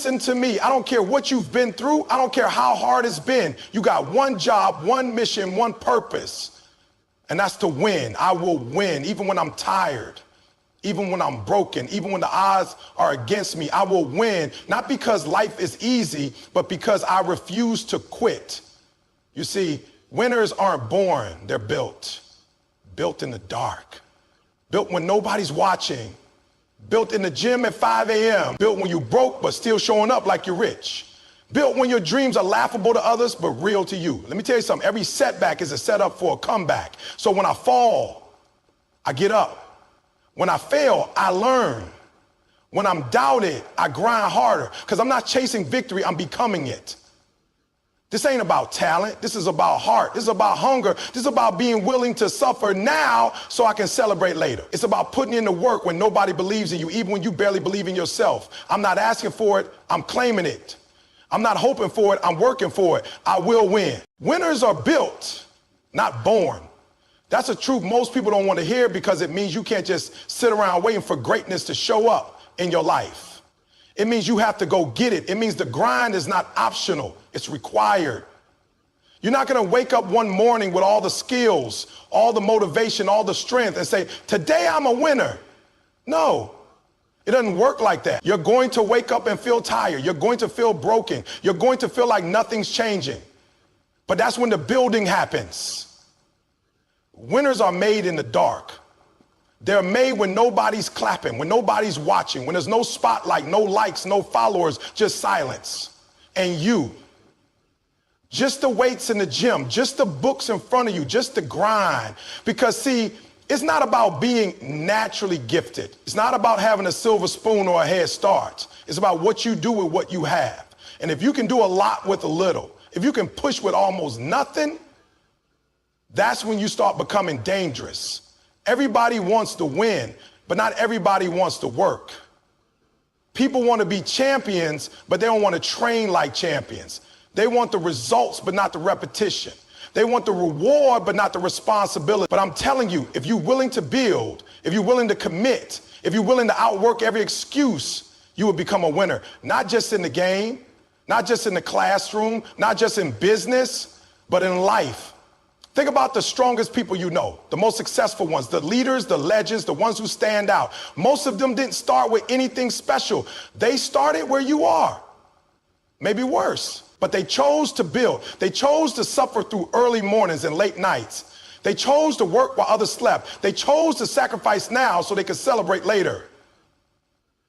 listen to me. I don't care what you've been through. I don't care how hard it's been. You got one job, one mission, one purpose, and that's to win. I will win, even when I'm tired, even when I'm broken, even when the odds are against me. I will win, not because life is easy, but because I refuse to quit. You see, winners aren't born, they're built. Built in the dark, built when nobody's watching, built in the gym at 5 a.m., built when you broke but still showing up like you're rich, built when your dreams are laughable to others but real to you. Let me tell you something, every setback is a setup for a comeback. So when I fall, I get up. When I fail, I learn. When I'm doubted, I grind harder, because I'm not chasing victory, I'm becoming it. This ain't about talent. This is about heart. This is about hunger. This is about being willing to suffer now so I can celebrate later. It's about putting in the work when nobody believes in you, even when you barely believe in yourself. I'm not asking for it. I'm claiming it. I'm not hoping for it. I'm working for it. I will win. Winners are built, not born. That's a truth most people don't want to hear, because it means you can't just sit around waiting for greatness to show up in your life. It means you have to go get it. It means the grind is not optional. It's required. You're not going to wake up one morning with all the skills, all the motivation, all the strength and say, today I'm a winner. No, it doesn't work like that. You're going to wake up and feel tired. You're going to feel broken. You're going to feel like nothing's changing. But that's when the building happens. Winners are made in the dark. They're made when nobody's clapping, when nobody's watching, when there's no spotlight, no likes, no followers, just silence. And you, just the weights in the gym, just the books in front of you, just the grind. Because see, it's not about being naturally gifted. It's not about having a silver spoon or a head start. It's about what you do with what you have. And if you can do a lot with a little, if you can push with almost nothing, that's when you start becoming dangerous. Everybody wants to win, but not everybody wants to work. People want to be champions, but they don't want to train like champions. They want the results, but not the repetition. They want the reward, but not the responsibility. But I'm telling you, if you're willing to build, if you're willing to commit, if you're willing to outwork every excuse, you will become a winner. Not just in the game, not just in the classroom, not just in business, but in life. Think about the strongest people you know, the most successful ones, the leaders, the legends, the ones who stand out. Most of them didn't start with anything special. They started where you are, maybe worse, but they chose to build. They chose to suffer through early mornings and late nights. They chose to work while others slept. They chose to sacrifice now so they could celebrate later.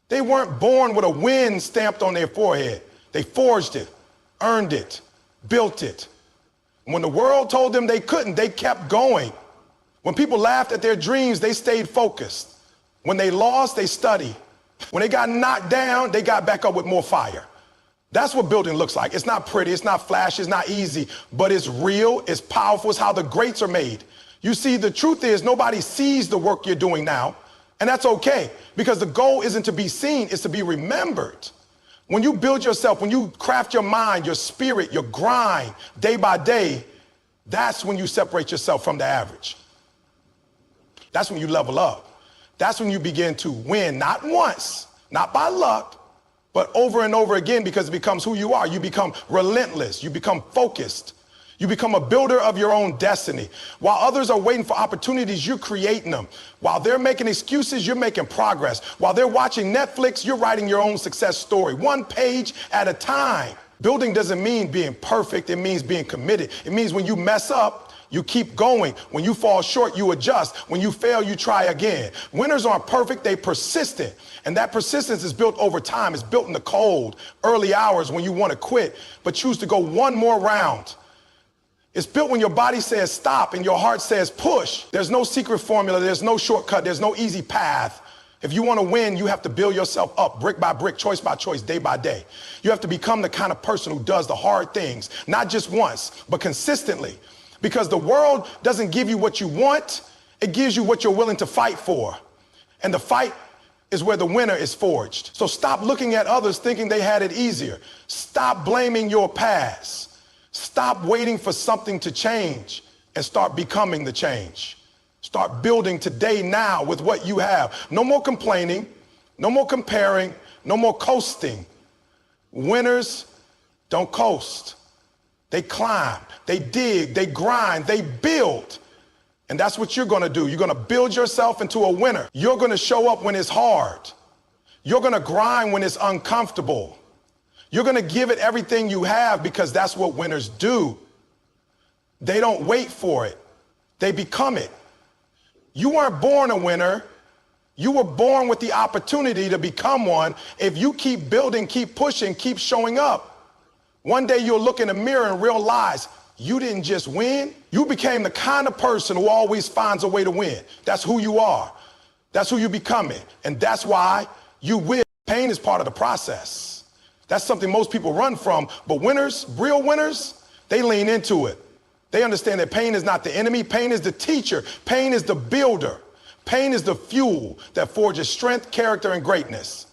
They weren't born with a win stamped on their forehead. They forged it, earned it, built it. When the world told them they couldn't, they kept going. When people laughed at their dreams, they stayed focused. When they lost, they studied. When they got knocked down, they got back up with more fire. That's what building looks like. It's not pretty, it's not flashy, it's not easy, but it's real, it's powerful, it's how the greats are made. You see, the truth is nobody sees the work you're doing now, and that's okay, because the goal isn't to be seen, it's to be remembered. When you build yourself, when you craft your mind, your spirit, your grind, day by day, that's when you separate yourself from the average. That's when you level up. That's when you begin to win, not once, not by luck, but over and over again, because it becomes who you are. You become relentless. You become focused. You become a builder of your own destiny. While others are waiting for opportunities, you're creating them. While they're making excuses, you're making progress. While they're watching Netflix, you're writing your own success story, one page at a time. Building doesn't mean being perfect. It means being committed. It means when you mess up, you keep going. When you fall short, you adjust. When you fail, you try again. Winners aren't perfect, they're persistent. And that persistence is built over time. It's built in the cold, early hours when you want to quit, but choose to go one more round. It's built when your body says stop and your heart says push. There's no secret formula. There's no shortcut. There's no easy path. If you want to win, you have to build yourself up brick by brick, choice by choice, day by day. You have to become the kind of person who does the hard things, not just once, but consistently. Because the world doesn't give you what you want. It gives you what you're willing to fight for. And the fight is where the winner is forged. So stop looking at others thinking they had it easier. Stop blaming your past. Stop waiting for something to change and start becoming the change. Start building today, now, with what you have. No more complaining, no more comparing, no more coasting. Winners don't coast. They climb, they dig, they grind, they build. And that's what you're gonna do. You're gonna build yourself into a winner. You're gonna show up when it's hard. You're gonna grind when it's uncomfortable. You're gonna give it everything you have because that's what winners do. They don't wait for it. They become it. You weren't born a winner. You were born with the opportunity to become one if you keep building, keep pushing, keep showing up. One day you'll look in the mirror and realize you didn't just win. You became the kind of person who always finds a way to win. That's who you are. That's who you're becoming. And that's why you will. Pain is part of the process. That's something most people run from. But winners, real winners, they lean into it. They understand that pain is not the enemy. Pain is the teacher. Pain is the builder. Pain is the fuel that forges strength, character, and greatness.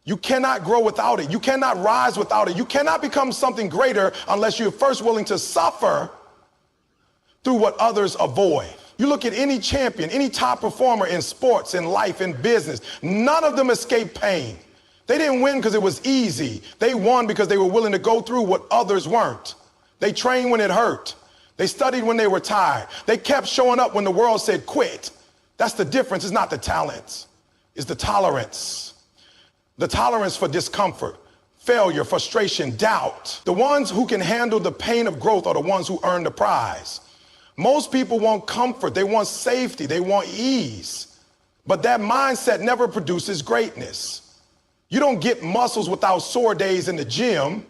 You cannot grow without it. You cannot rise without it. You cannot become something greater unless you're first willing to suffer through what others avoid. You look at any champion, any top performer in sports, in life, in business, none of them escaped pain. They didn't win because it was easy. They won because they were willing to go through what others weren't. They trained when it hurt. They studied when they were tired. They kept showing up when the world said quit. That's the difference. It's not the talent. It's the tolerance. The tolerance for discomfort, failure, frustration, doubt. The ones who can handle the pain of growth are the ones who earn the prize. Most people want comfort. They want safety. They want ease. But that mindset never produces greatness. You don't get muscles without sore days in the gym.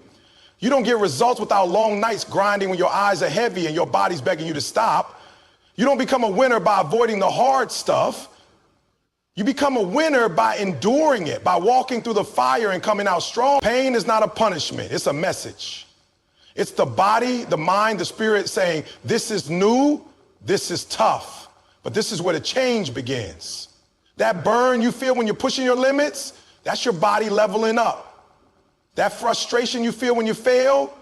You don't get results without long nights grinding when your eyes are heavy and your body's begging you to stop. You don't become a winner by avoiding the hard stuff. You become a winner by enduring it, by walking through the fire and coming out strong. Pain is not a punishment, it's a message. It's the body, the mind, the spirit saying, this is new, this is tough, but this is where the change begins. That burn you feel when you're pushing your limits, that's your body leveling up. That frustration you feel when you fail,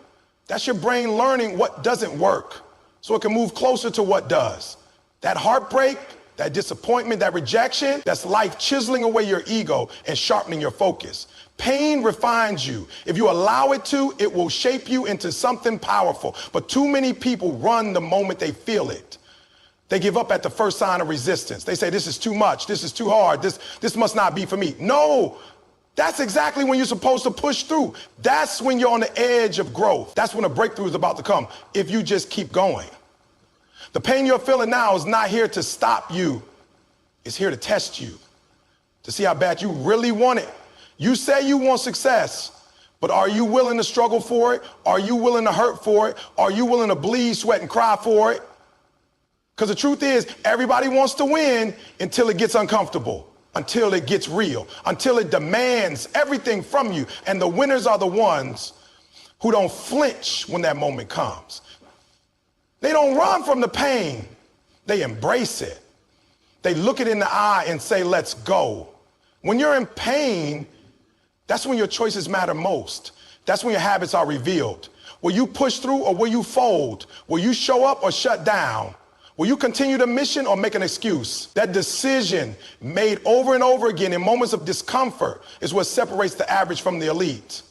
that's your brain learning what doesn't work so it can move closer to what does. That heartbreak, that disappointment, that rejection, that's life chiseling away your ego and sharpening your focus. Pain refines you. If you allow it to, it will shape you into something powerful. But too many people run the moment they feel it. They give up at the first sign of resistance. They say, this is too much, this is too hard, this must not be for me. No, that's exactly when you're supposed to push through. That's when you're on the edge of growth. That's when a breakthrough is about to come, if you just keep going. The pain you're feeling now is not here to stop you. It's here to test you, to see how bad you really want it. You say you want success, but are you willing to struggle for it? Are you willing to hurt for it? Are you willing to bleed, sweat, and cry for it? Because the truth is, everybody wants to win until it gets uncomfortable, until it gets real, until it demands everything from you. And the winners are the ones who don't flinch when that moment comes. They don't run from the pain. They embrace it. They look it in the eye and say, let's go. When you're in pain, that's when your choices matter most. That's when your habits are revealed. Will you push through or will you fold? Will you show up or shut down? Will you continue the mission or make an excuse? That decision made over and over again in moments of discomfort is what separates the average from the elite.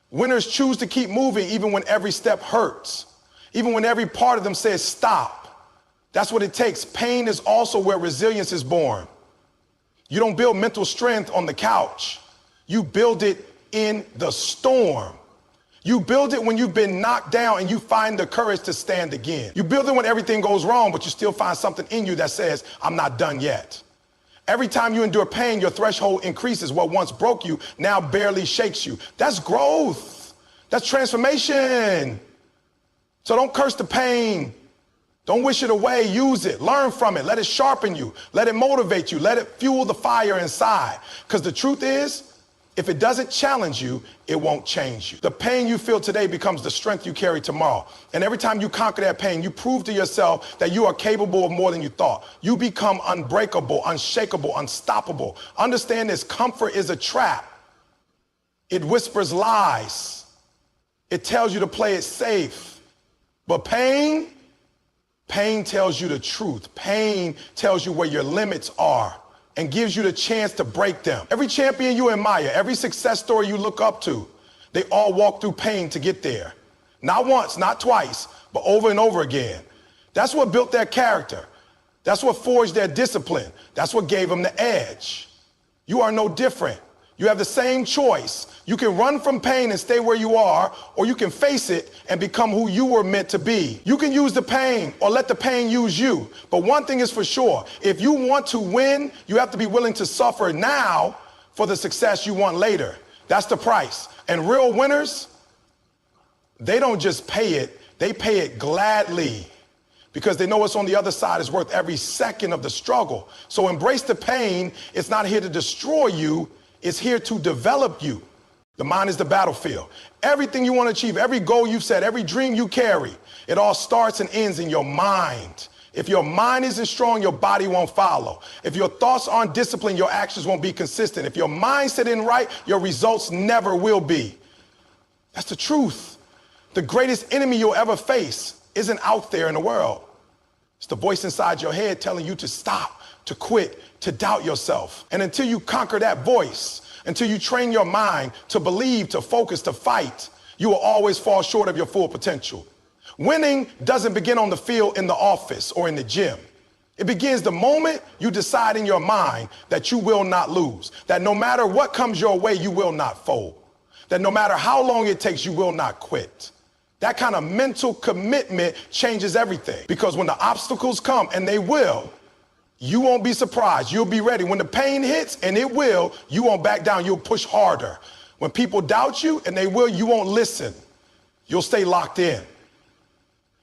Winners choose to keep moving even when every step hurts. Even when every part of them says stop. That's what it takes. Pain is also where resilience is born. You don't build mental strength on the couch. You build it in the storm. You build it when you've been knocked down and you find the courage to stand again. You build it when everything goes wrong, but you still find something in you that says, I'm not done yet. Every time you endure pain, your threshold increases. What once broke you now barely shakes you. That's growth. That's transformation. So don't curse the pain. Don't wish it away. Use it. Learn from it. Let it sharpen you. Let it motivate you. Let it fuel the fire inside. Because the truth is, if it doesn't challenge you, it won't change you. The pain you feel today becomes the strength you carry tomorrow. And every time you conquer that pain, you prove to yourself that you are capable of more than you thought. You become unbreakable, unshakable, unstoppable. Understand this, comfort is a trap. It whispers lies. It tells you to play it safe. But pain tells you the truth. Pain tells you where your limits are and gives you the chance to break them. Every champion you admire, every success story you look up to, They all walk through pain to get there. Not once, not twice, but over and over again. That's what built their character. That's what forged their discipline. That's what gave them the edge. You are no different. You have the same choice. You can run from pain and stay where you are, or you can face it and become who you were meant to be. You can use the pain or let the pain use you. But one thing is for sure, if you want to win, you have to be willing to suffer now for the success you want later. That's the price. And real winners, they don't just pay it, they pay it gladly, because they know what's on the other side is worth every second of the struggle. So embrace the pain. It's not here to destroy you. It's here to develop you. The mind is the battlefield. Everything you want to achieve, every goal you've set, every dream you carry, it all starts and ends in your mind. If your mind isn't strong, your body won't follow. If your thoughts aren't disciplined, your actions won't be consistent. If your mindset isn't right, your results never will be. That's the truth. The greatest enemy you'll ever face isn't out there in the world. It's the voice inside your head telling you to stop, to quit, to doubt yourself. And until you conquer that voice, until you train your mind to believe, to focus, to fight, you will always fall short of your full potential. Winning doesn't begin on the field, in the office, or in the gym. It begins the moment you decide in your mind that you will not lose, that no matter what comes your way, you will not fold, that no matter how long it takes, you will not quit. That kind of mental commitment changes everything, because when the obstacles come, and they will, you won't be surprised. You'll be ready. When the pain hits, and it will, you won't back down. You'll push harder. When people doubt you, and they will, you won't listen. You'll stay locked in.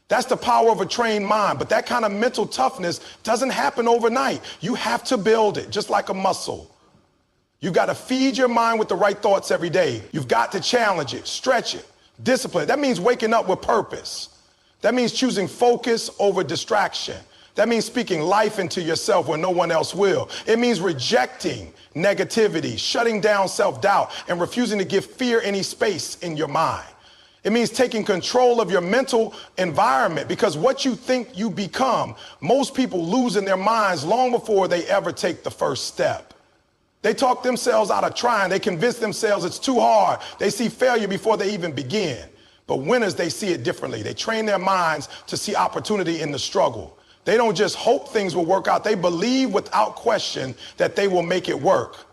That's the power of a trained mind. But that kind of mental toughness doesn't happen overnight. You have to build it, just like a muscle. You got to feed your mind with the right thoughts every day. You've got to challenge it, stretch it. Discipline. That means waking up with purpose. That means choosing focus over distraction. That means speaking life into yourself when no one else will. It means rejecting negativity, shutting down self-doubt, and refusing to give fear any space in your mind. It means taking control of your mental environment, because what you think you become, most people lose in their minds long before they ever take the first step. They talk themselves out of trying. They convince themselves it's too hard. They see failure before they even begin. But winners, they see it differently. They train their minds to see opportunity in the struggle. They don't just hope things will work out. They believe without question that they will make it work.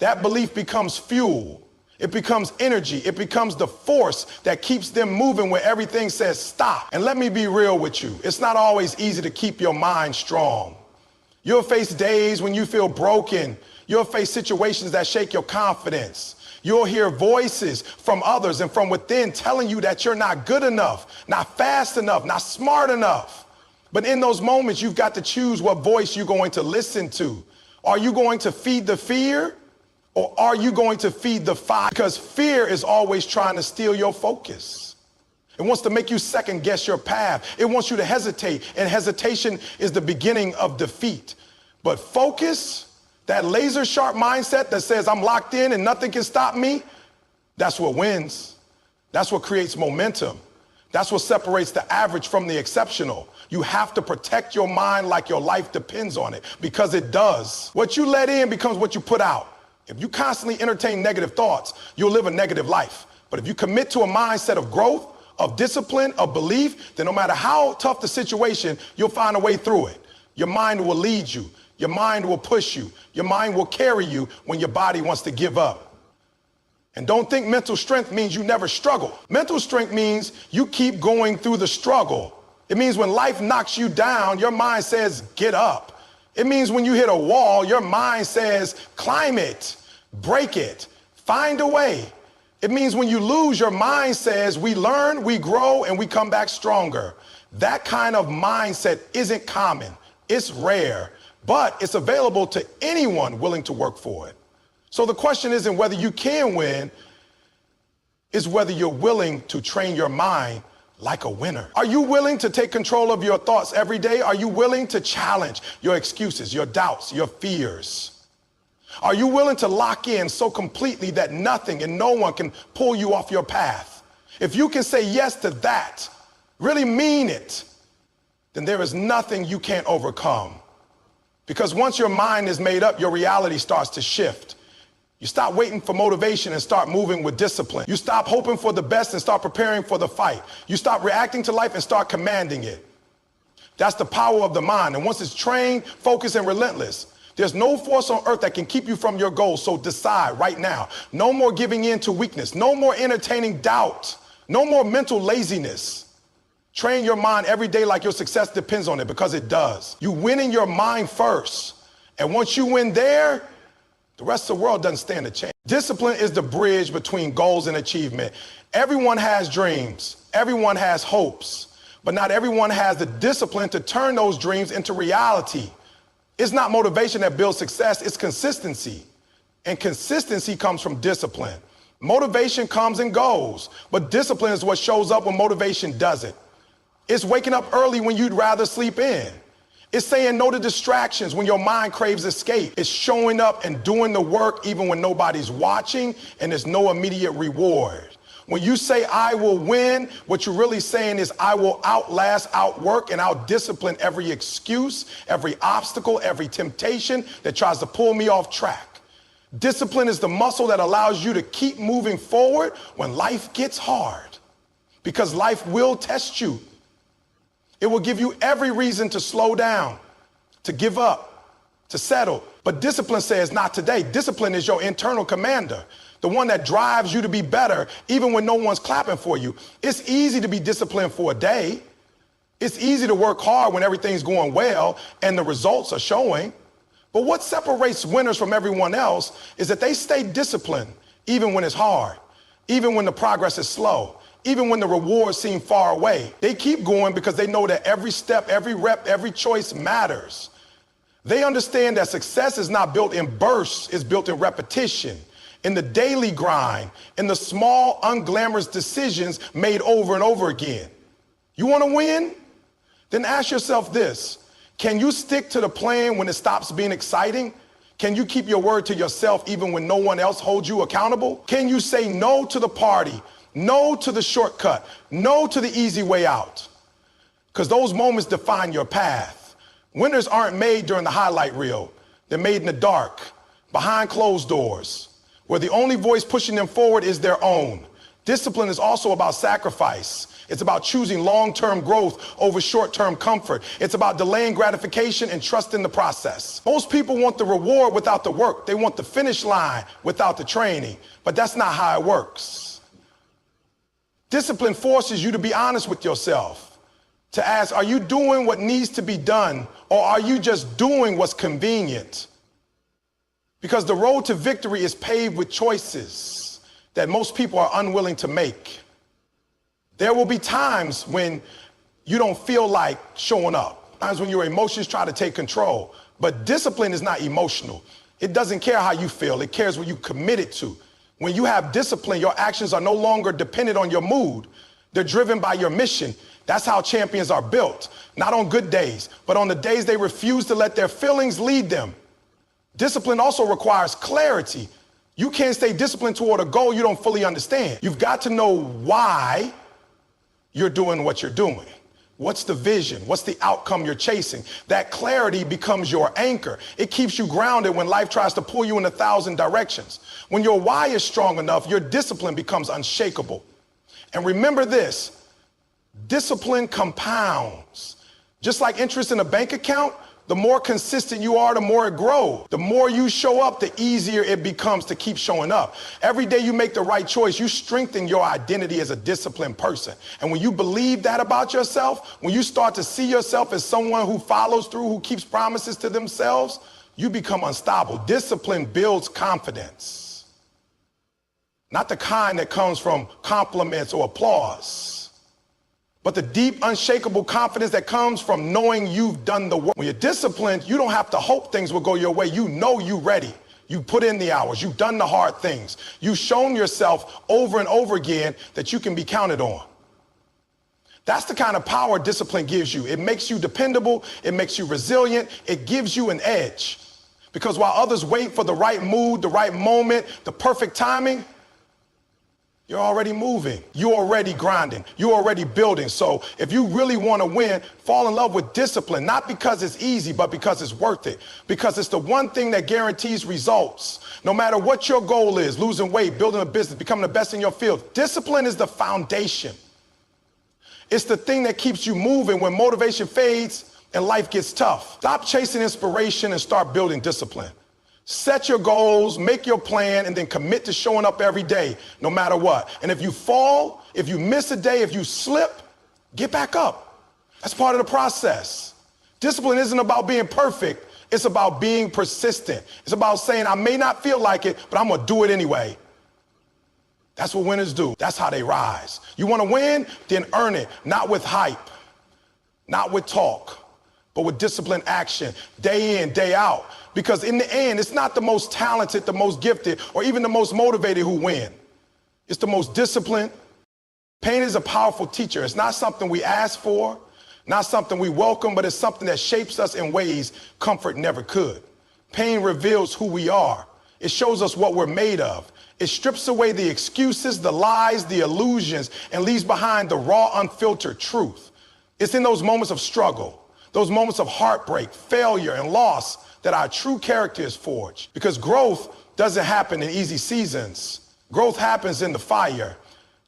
That belief becomes fuel. It becomes energy. It becomes the force that keeps them moving when everything says stop. And let me be real with you. It's not always easy to keep your mind strong. You'll face days when you feel broken. You'll face situations that shake your confidence. You'll hear voices from others and from within telling you that you're not good enough, not fast enough, not smart enough. But in those moments, you've got to choose what voice you're going to listen to. Are you going to feed the fear, or are you going to feed the fire? Because fear is always trying to steal your focus. It wants to make you second guess your path. It wants you to hesitate, and hesitation is the beginning of defeat. But focus, that laser sharp mindset that says I'm locked in and nothing can stop me, that's what wins. That's what creates momentum. That's what separates the average from the exceptional. You have to protect your mind like your life depends on it, because it does. What you let in becomes what you put out. If you constantly entertain negative thoughts, you'll live a negative life. But if you commit to a mindset of growth, of discipline, of belief, then no matter how tough the situation, you'll find a way through it. Your mind will lead you. Your mind will push you. Your mind will carry you when your body wants to give up. And don't think mental strength means you never struggle. Mental strength means you keep going through the struggle. It means when life knocks you down, your mind says, get up. It means when you hit a wall, your mind says, climb it, break it, find a way. It means when you lose, your mind says, we learn, we grow, and we come back stronger. That kind of mindset isn't common. It's rare. But it's available to anyone willing to work for it. So the question isn't whether you can win, it's whether you're willing to train your mind like a winner. Are you willing to take control of your thoughts every day? Are you willing to challenge your excuses, your doubts, your fears? Are you willing to lock in so completely that nothing and no one can pull you off your path? If you can say yes to that, really mean it, then there is nothing you can't overcome. Because once your mind is made up, your reality starts to shift. You stop waiting for motivation and start moving with discipline. You stop hoping for the best and start preparing for the fight. You stop reacting to life and start commanding it. That's the power of the mind. And once it's trained, focused, and relentless, there's no force on earth that can keep you from your goals. So decide right now. No more giving in to weakness. No more entertaining doubt. No more mental laziness. Train your mind every day like your success depends on it, because it does. You win in your mind first. And once you win there, the rest of the world doesn't stand a chance. Discipline is the bridge between goals and achievement. Everyone has dreams. Everyone has hopes. But not everyone has the discipline to turn those dreams into reality. It's not motivation that builds success, it's consistency. And consistency comes from discipline. Motivation comes and goes, but discipline is what shows up when motivation doesn't. It's waking up early when you'd rather sleep in. It's saying no to distractions when your mind craves escape. It's showing up and doing the work even when nobody's watching and there's no immediate reward. When you say I will win, what you're really saying is I will outlast, outwork, and outdiscipline every excuse, every obstacle, every temptation that tries to pull me off track. Discipline is the muscle that allows you to keep moving forward when life gets hard, because life will test you. It will give you every reason to slow down, to give up, to settle. But discipline says not today. Discipline is your internal commander, the one that drives you to be better even when no one's clapping for you. It's easy to be disciplined for a day. It's easy to work hard when everything's going well and the results are showing. But what separates winners from everyone else is that they stay disciplined even when it's hard, even when the progress is slow, even when the rewards seem far away. They keep going because they know that every step, every rep, every choice matters. They understand that success is not built in bursts, it's built in repetition, in the daily grind, in the small, unglamorous decisions made over and over again. You want to win? Then ask yourself this: can you stick to the plan when it stops being exciting? Can you keep your word to yourself even when no one else holds you accountable? Can you say no to the party, no to the shortcut, no to the easy way out? Because those moments define your path. Winners aren't made during the highlight reel. They're made in the dark, behind closed doors, where the only voice pushing them forward is their own. Discipline is also about sacrifice. It's about choosing long-term growth over short-term comfort. It's about delaying gratification and trusting the process. Most people want the reward without the work. They want the finish line without the training. But that's not how it works. Discipline forces you to be honest with yourself, to ask, are you doing what needs to be done, or are you just doing what's convenient? Because the road to victory is paved with choices that most people are unwilling to make. There will be times when you don't feel like showing up, times when your emotions try to take control. But discipline is not emotional. It doesn't care how you feel. It cares what you committed to. When you have discipline, your actions are no longer dependent on your mood. They're driven by your mission. That's how champions are built, not on good days, but on the days they refuse to let their feelings lead them. Discipline also requires clarity. You can't stay disciplined toward a goal you don't fully understand. You've got to know why you're doing what you're doing. What's the vision? What's the outcome you're chasing? That clarity becomes your anchor. It keeps you grounded when life tries to pull you in 1,000 directions. When your why is strong enough, your discipline becomes unshakable. And remember this: discipline compounds. Just like interest in a bank account, the more consistent you are, the more it grows. The more you show up, the easier it becomes to keep showing up. Every day you make the right choice, you strengthen your identity as a disciplined person. And when you believe that about yourself, when you start to see yourself as someone who follows through, who keeps promises to themselves, you become unstoppable. Discipline builds confidence. Not the kind that comes from compliments or applause, but the deep, unshakable confidence that comes from knowing you've done the work. When you're disciplined, you don't have to hope things will go your way. You know you're ready. You put in the hours. You've done the hard things. You've shown yourself over and over again that you can be counted on. That's the kind of power discipline gives you. It makes you dependable. It makes you resilient. It gives you an edge. Because while others wait for the right mood, the right moment, the perfect timing, You're already moving. You're already grinding. You're already building. So if you really want to win, fall in love with discipline, not because it's easy, but because it's worth it. Because it's the one thing that guarantees results. No matter what your goal is, losing weight, building a business, becoming the best in your field, discipline is the foundation. It's the thing that keeps you moving when motivation fades and life gets tough. Stop chasing inspiration and start building discipline. Set your goals, make your plan, and then commit to showing up every day, no matter what. And if you fall, if you miss a day, if you slip, get back up. That's part of the process. Discipline isn't about being perfect. It's about being persistent. It's about saying, I may not feel like it, but I'm going to do it anyway. That's what winners do. That's how they rise. You want to win? Then earn it, not with hype, not with talk, but with disciplined action, day in, day out. Because in the end, it's not the most talented, the most gifted, or even the most motivated who win. It's the most disciplined. Pain is a powerful teacher. It's not something we ask for, not something we welcome, but it's something that shapes us in ways comfort never could. Pain reveals who we are. It shows us what we're made of. It strips away the excuses, the lies, the illusions, and leaves behind the raw, unfiltered truth. It's in those moments of struggle, those moments of heartbreak, failure, and loss that our true character is forged. Because growth doesn't happen in easy seasons. Growth happens in the fire.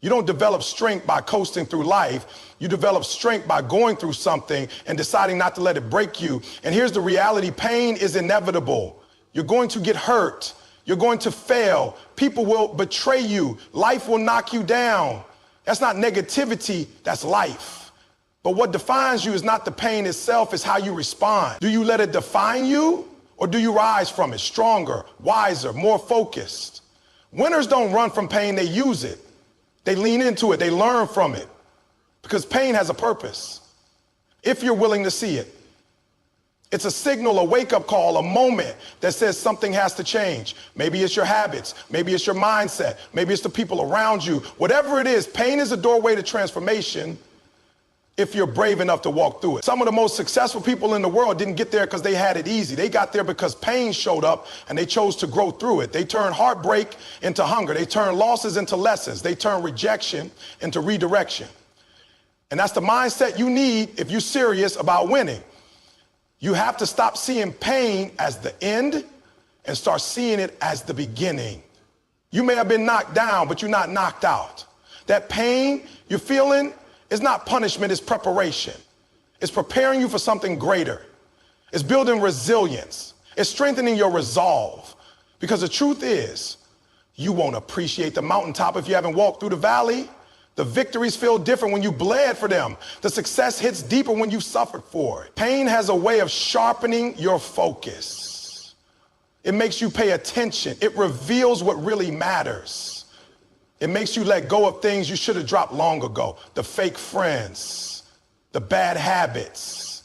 You don't develop strength by coasting through life. You develop strength by going through something and deciding not to let it break you. And here's the reality: pain is inevitable. You're going to get hurt. You're going to fail. People will betray you. Life will knock you down. That's not negativity, that's life. But what defines you is not the pain itself, it's how you respond. Do you let it define you, or do you rise from it stronger, wiser, more focused? Winners don't run from pain, they use it. They lean into it, they learn from it. Because pain has a purpose, if you're willing to see it. It's a signal, a wake-up call, a moment that says something has to change. Maybe it's your habits, maybe it's your mindset, maybe it's the people around you. Whatever it is, pain is a doorway to transformation if you're brave enough to walk through it. Some of the most successful people in the world didn't get there because they had it easy. They got there because pain showed up and they chose to grow through it. They turned heartbreak into hunger. They turned losses into lessons. They turned rejection into redirection. And that's the mindset you need if you're serious about winning. You have to stop seeing pain as the end and start seeing it as the beginning. You may have been knocked down, but you're not knocked out. That pain you're feeling is not punishment, it's preparation. It's preparing you for something greater. It's building resilience. It's strengthening your resolve. Because the truth is, you won't appreciate the mountaintop if you haven't walked through the valley. The victories feel different when you bled for them. The success hits deeper when you suffered for it. Pain has a way of sharpening your focus. It makes you pay attention. It reveals what really matters. It makes you let go of things you should have dropped long ago. The fake friends, the bad habits,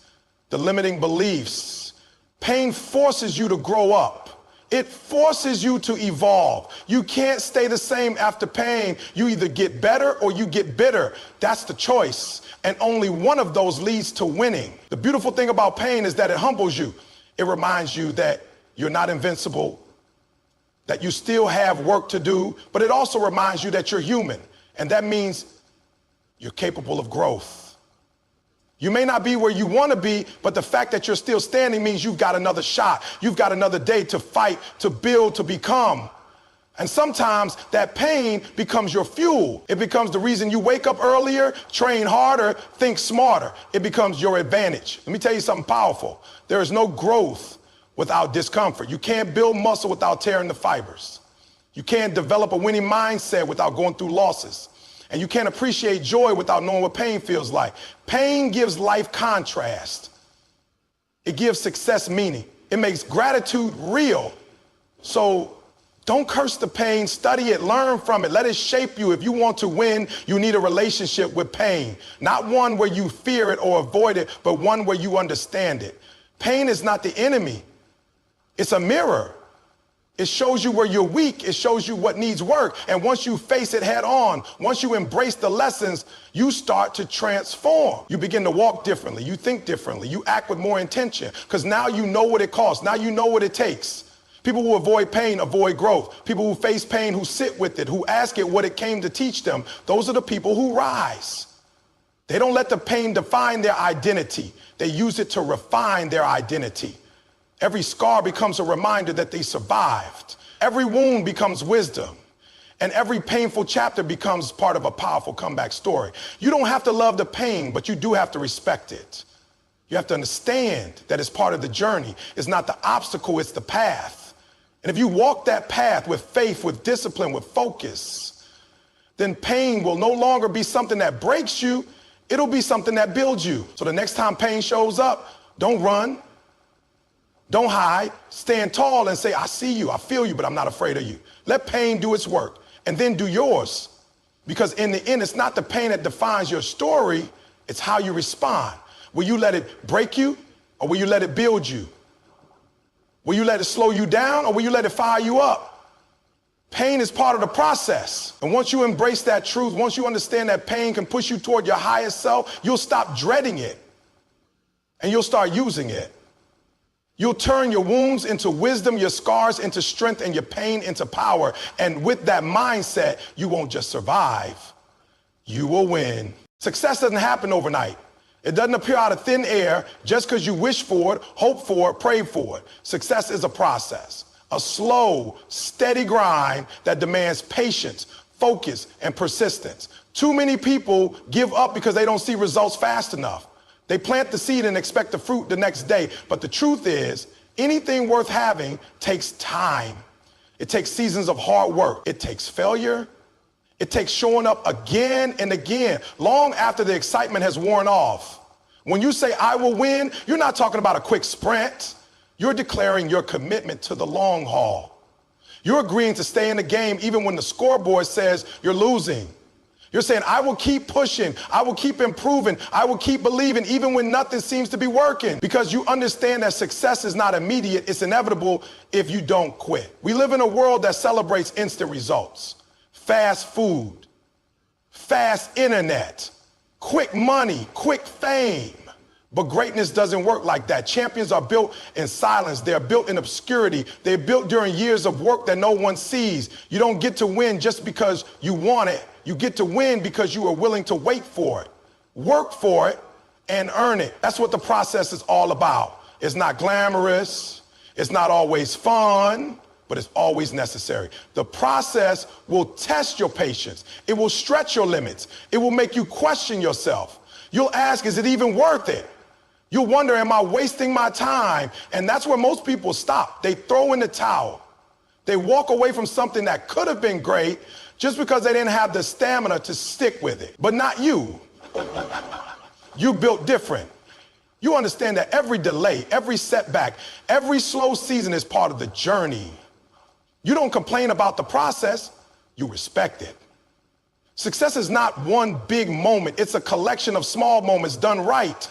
the limiting beliefs. Pain forces you to grow up. It forces you to evolve. You can't stay the same after pain. You either get better or you get bitter. That's the choice. And only one of those leads to winning. The beautiful thing about pain is that it humbles you. It reminds you that you're not invincible, that you still have work to do, but it also reminds you that you're human. And that means you're capable of growth. You may not be where you want to be, but the fact that you're still standing means you've got another shot. You've got another day to fight, to build, to become. And sometimes that pain becomes your fuel. It becomes the reason you wake up earlier, train harder, think smarter. It becomes your advantage. Let me tell you something powerful. There is no growth without discomfort. You can't build muscle without tearing the fibers. You can't develop a winning mindset without going through losses. And you can't appreciate joy without knowing what pain feels like. Pain gives life contrast. It gives success meaning. It makes gratitude real. So don't curse the pain, study it, learn from it, let it shape you. If you want to win, you need a relationship with pain. Not one where you fear it or avoid it, but one where you understand it. Pain is not the enemy. It's a mirror. It shows you where you're weak. It shows you what needs work. And once you face it head on, once you embrace the lessons, you start to transform. You begin to walk differently. You think differently. You act with more intention because now you know what it costs. Now you know what it takes. People who avoid pain avoid growth. People who face pain, who sit with it, who ask it what it came to teach them, those are the people who rise. They don't let the pain define their identity. They use it to refine their identity. Every scar becomes a reminder that they survived. Every wound becomes wisdom. And every painful chapter becomes part of a powerful comeback story. You don't have to love the pain, but you do have to respect it. You have to understand that it's part of the journey. It's not the obstacle, it's the path. And if you walk that path with faith, with discipline, with focus, then pain will no longer be something that breaks you. It'll be something that builds you. So the next time pain shows up, don't run. Don't hide. Stand tall and say, I see you, I feel you, but I'm not afraid of you. Let pain do its work and then do yours. Because in the end, it's not the pain that defines your story, it's how you respond. Will you let it break you or will you let it build you? Will you let it slow you down or will you let it fire you up? Pain is part of the process. And once you embrace that truth, once you understand that pain can push you toward your highest self, you'll stop dreading it and you'll start using it. You'll turn your wounds into wisdom, your scars into strength, and your pain into power. And with that mindset, you won't just survive, you will win. Success doesn't happen overnight. It doesn't appear out of thin air just because you wish for it, hope for it, pray for it. Success is a process, a slow, steady grind that demands patience, focus, and persistence. Too many people give up because they don't see results fast enough. They plant the seed and expect the fruit the next day. But the truth is, anything worth having takes time. It takes seasons of hard work. It takes failure. It takes showing up again and again, long after the excitement has worn off. When you say, I will win, you're not talking about a quick sprint. You're declaring your commitment to the long haul. You're agreeing to stay in the game even when the scoreboard says you're losing. You're saying, I will keep pushing, I will keep improving, I will keep believing even when nothing seems to be working, because you understand that success is not immediate, it's inevitable if you don't quit. We live in a world that celebrates instant results, fast food, fast internet, quick money, quick fame. But greatness doesn't work like that. Champions are built in silence. They're built in obscurity. They're built during years of work that no one sees. You don't get to win just because you want it. You get to win because you are willing to wait for it, work for it, and earn it. That's what the process is all about. It's not glamorous. It's not always fun, but it's always necessary. The process will test your patience. It will stretch your limits. It will make you question yourself. You'll ask, is it even worth it? You'll wonder, am I wasting my time? And that's where most people stop. They throw in the towel. They walk away from something that could have been great just because they didn't have the stamina to stick with it. But not you. You built different. You understand that every delay, every setback, every slow season is part of the journey. You don't complain about the process, you respect it. Success is not one big moment. It's a collection of small moments done right.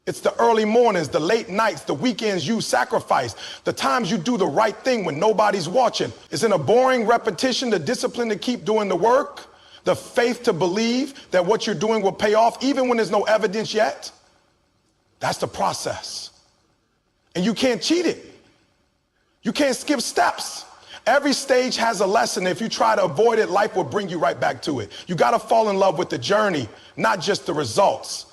It's the early mornings, the late nights, the weekends you sacrifice, the times you do the right thing when nobody's watching. It's in a boring repetition, the discipline to keep doing the work, the faith to believe that what you're doing will pay off even when there's no evidence yet. That's the process. And you can't cheat it. You can't skip steps. Every stage has a lesson. If you try to avoid it, life will bring you right back to it. You got to fall in love with the journey, not just the results.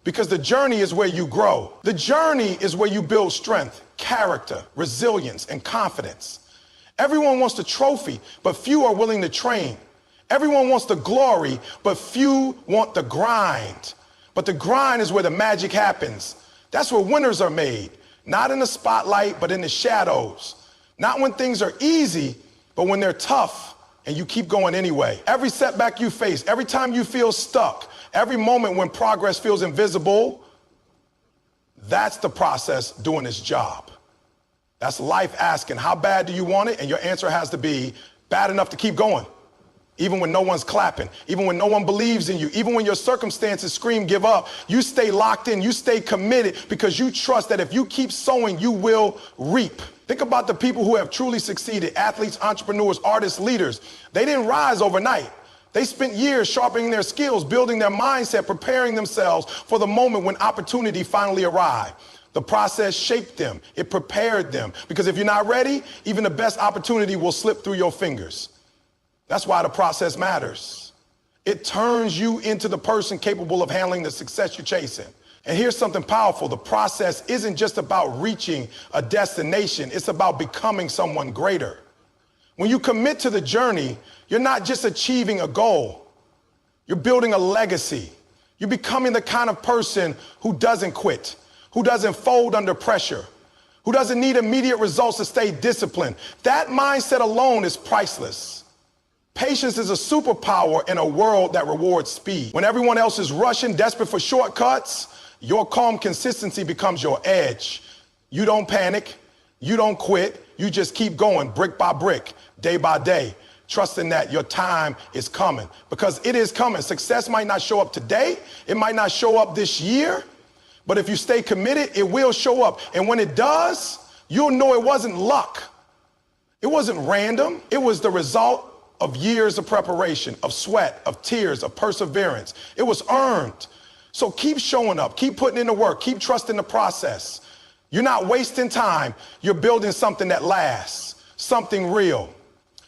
Because the journey is where you grow. The journey is where you build strength, character, resilience, and confidence. Everyone wants the trophy, but few are willing to train. Everyone wants the glory, but few want the grind. But the grind is where the magic happens. That's where winners are made. Not in the spotlight, but in the shadows. Not when things are easy, but when they're tough and you keep going anyway. Every setback you face, every time you feel stuck, every moment when progress feels invisible, that's the process doing its job. That's life asking, how bad do you want it? And your answer has to be bad enough to keep going. Even when no one's clapping, even when no one believes in you, even when your circumstances scream give up, you stay locked in, you stay committed because you trust that if you keep sowing, you will reap. Think about the people who have truly succeeded, athletes, entrepreneurs, artists, leaders. They didn't rise overnight. They spent years sharpening their skills, building their mindset, preparing themselves for the moment when opportunity finally arrived. The process shaped them. It prepared them. Because if you're not ready, even the best opportunity will slip through your fingers. That's why the process matters. It turns you into the person capable of handling the success you're chasing. And here's something powerful. The process isn't just about reaching a destination. It's about becoming someone greater. When you commit to the journey, you're not just achieving a goal. You're building a legacy. You're becoming the kind of person who doesn't quit, who doesn't fold under pressure, who doesn't need immediate results to stay disciplined. That mindset alone is priceless. Patience is a superpower in a world that rewards speed. When everyone else is rushing, desperate for shortcuts, your calm consistency becomes your edge. You don't panic. You don't quit. You just keep going brick by brick, day by day, trusting that your time is coming, because it is coming. Success might not show up today. It might not show up this year, but if you stay committed, it will show up. And when it does, you'll know it wasn't luck. It wasn't random. It was the result of years of preparation, of sweat, of tears, of perseverance. It was earned. So keep showing up, keep putting in the work, keep trusting the process. You're not wasting time. You're building something that lasts, something real,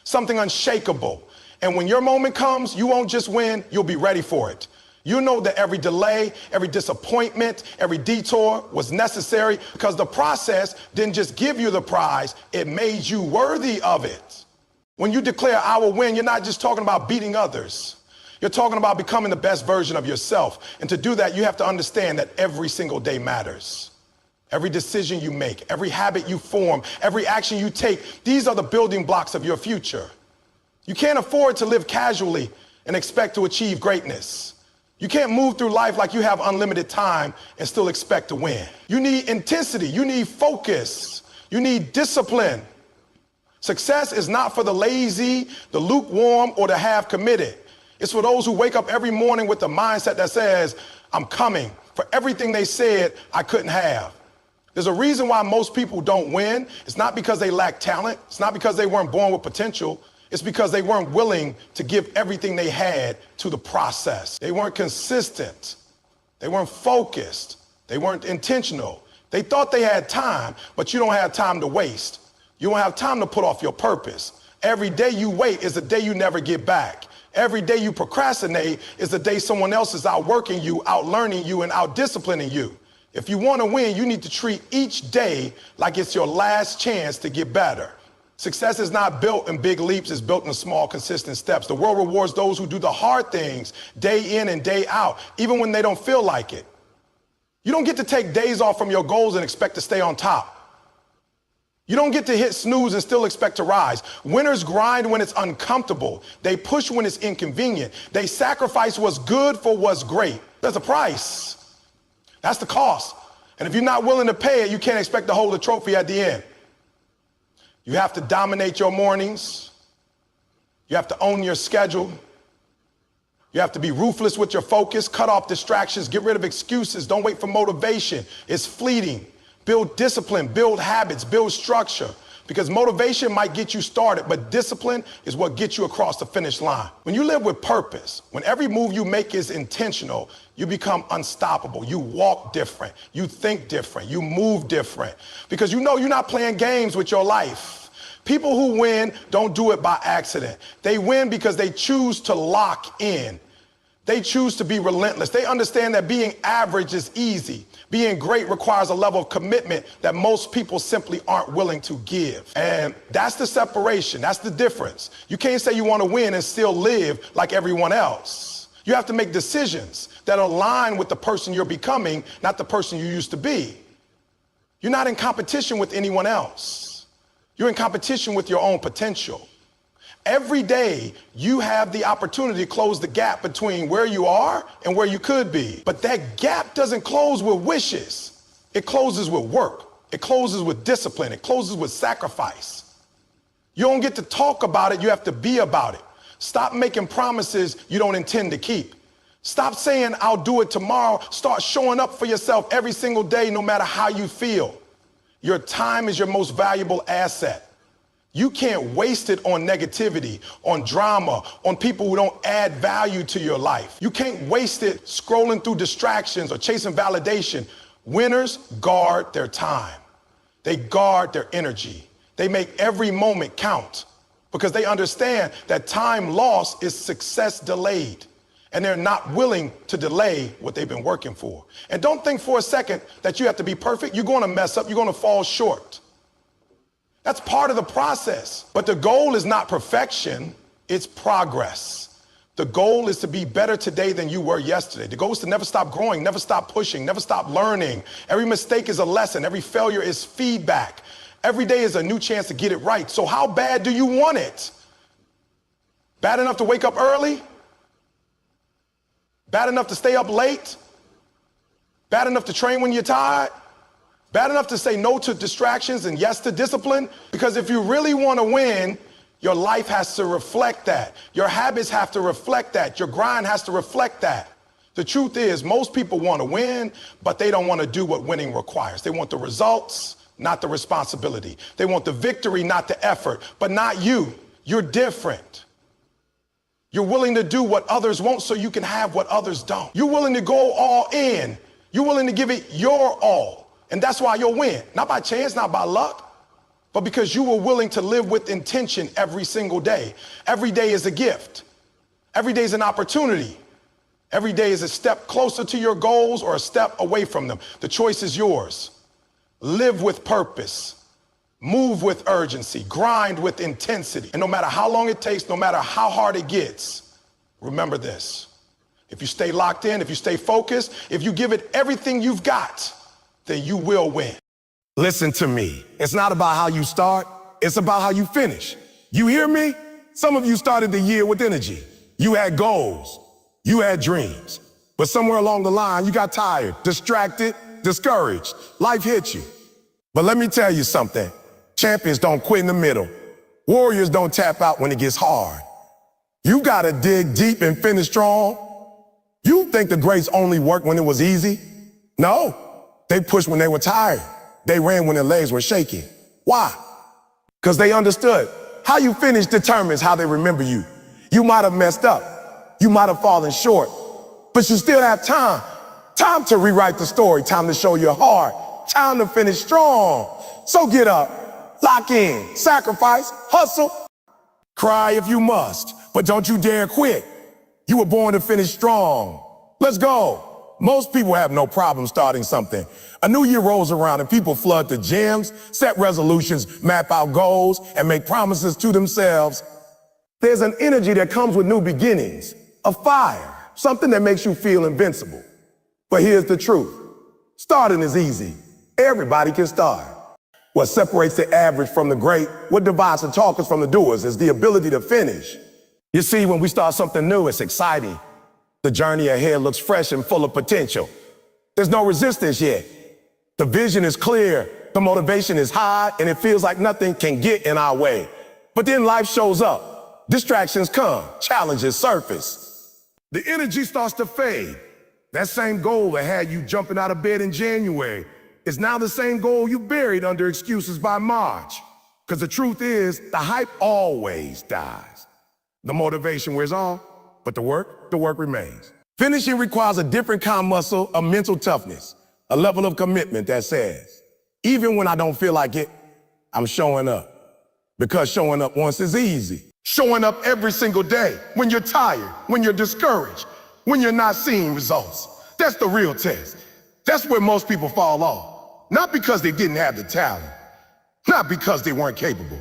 something unshakable. And when your moment comes, you won't just win, you'll be ready for it. You know that every delay, every disappointment, every detour was necessary, because the process didn't just give you the prize, it made you worthy of it. When you declare I will win, you're not just talking about beating others. You're talking about becoming the best version of yourself. And to do that, you have to understand that every single day matters. Every decision you make, every habit you form, every action you take, these are the building blocks of your future. You can't afford to live casually and expect to achieve greatness. You can't move through life like you have unlimited time and still expect to win. You need intensity. You need focus. You need discipline. Success is not for the lazy, the lukewarm, or the half committed. It's for those who wake up every morning with the mindset that says, I'm coming for everything they said I couldn't have. There's a reason why most people don't win. It's not because they lack talent. It's not because they weren't born with potential. It's because they weren't willing to give everything they had to the process. They weren't consistent. They weren't focused. They weren't intentional. They thought they had time, but you don't have time to waste. You don't have time to put off your purpose. Every day you wait is a day you never get back. Every day you procrastinate is the day someone else is outworking you, outlearning you, and outdisciplining you. If you want to win, you need to treat each day like it's your last chance to get better. Success is not built in big leaps, it's built in small, consistent steps. The world rewards those who do the hard things day in and day out, even when they don't feel like it. You don't get to take days off from your goals and expect to stay on top. You don't get to hit snooze and still expect to rise. Winners grind when it's uncomfortable. They push when it's inconvenient. They sacrifice what's good for what's great. There's a price. That's the cost. And if you're not willing to pay it, you can't expect to hold the trophy at the end. You have to dominate your mornings. You have to own your schedule. You have to be ruthless with your focus, cut off distractions, get rid of excuses. Don't wait for motivation. It's fleeting. Build discipline, build habits, build structure, because motivation might get you started, but discipline is what gets you across the finish line. When you live with purpose, when every move you make is intentional, you become unstoppable. You walk different. You think different. You move different, because you know you're not playing games with your life. People who win don't do it by accident. They win because they choose to lock in. They choose to be relentless. They understand that being average is easy. Being great requires a level of commitment that most people simply aren't willing to give. And that's the separation. That's the difference. You can't say you want to win and still live like everyone else. You have to make decisions that align with the person you're becoming, not the person you used to be. You're not in competition with anyone else. You're in competition with your own potential. Every day, you have the opportunity to close the gap between where you are and where you could be. But that gap doesn't close with wishes. It closes with work. It closes with discipline. It closes with sacrifice. You don't get to talk about it. You have to be about it. Stop making promises you don't intend to keep. Stop saying, I'll do it tomorrow. Start showing up for yourself every single day, no matter how you feel. Your time is your most valuable asset. You can't waste it on negativity, on drama, on people who don't add value to your life. You can't waste it scrolling through distractions or chasing validation. Winners guard their time. They guard their energy. They make every moment count because they understand that time lost is success delayed, and they're not willing to delay what they've been working for. And don't think for a second that you have to be perfect. You're going to mess up. You're going to fall short. That's part of the process. But the goal is not perfection. It's progress. The goal is to be better today than you were yesterday. The goal is to never stop growing, never stop pushing, never stop learning. Every mistake is a lesson. Every failure is feedback. Every day is a new chance to get it right. So how bad do you want it? Bad enough to wake up early? Bad enough to stay up late? Bad enough to train when you're tired? Bad enough to say no to distractions and yes to discipline? Because if you really want to win, your life has to reflect that. Your habits have to reflect that. Your grind has to reflect that. The truth is, most people want to win, but they don't want to do what winning requires. They want the results, not the responsibility. They want the victory, not the effort, but not you. You're different. You're willing to do what others won't so you can have what others don't. You're willing to go all in. You're willing to give it your all. And that's why you'll win. Not by chance, not by luck, but because you were willing to live with intention every single day. Every day is a gift. Every day is an opportunity. Every day is a step closer to your goals or a step away from them. The choice is yours. Live with purpose. Move with urgency. Grind with intensity. And no matter how long it takes, no matter how hard it gets, remember this. If you stay locked in, if you stay focused, if you give it everything you've got, then you will win. Listen to me. It's not about how you start. It's about how you finish. You hear me? Some of you started the year with energy. You had goals. You had dreams. But somewhere along the line, you got tired, distracted, discouraged. Life hit you. But let me tell you something. Champions don't quit in the middle. Warriors don't tap out when it gets hard. You got to dig deep and finish strong. You think the greats only worked when it was easy? No. They pushed when they were tired. They ran when their legs were shaky. Why? Because they understood. How you finish determines how they remember you. You might have messed up. You might have fallen short. But you still have time. Time to rewrite the story. Time to show your heart. Time to finish strong. So get up. Lock in. Sacrifice. Hustle. Cry if you must. But don't you dare quit. You were born to finish strong. Let's go. Most people have no problem starting something. A new year rolls around and people flood the gyms, set resolutions, map out goals, and make promises to themselves. There's an energy that comes with new beginnings, a fire, something that makes you feel invincible. But here's the truth. Starting is easy. Everybody can start. What separates the average from the great, what divides the talkers from the doers, is the ability to finish. You see, when we start something new, it's exciting. The journey ahead looks fresh and full of potential. There's no resistance yet. The vision is clear, the motivation is high, and it feels like nothing can get in our way. But then life shows up. Distractions come, challenges surface. The energy starts to fade. That same goal that had you jumping out of bed in January is now the same goal you buried under excuses by March. Because the truth is, the hype always dies. The motivation wears off, but the work remains. Finishing requires a different kind of muscle, a mental toughness, a level of commitment that says, even when I don't feel like it, I'm showing up. Because showing up once is easy. Showing up every single day, when you're tired, when you're discouraged, when you're not seeing results. That's the real test. That's where most people fall off. Not because they didn't have the talent, not because they weren't capable,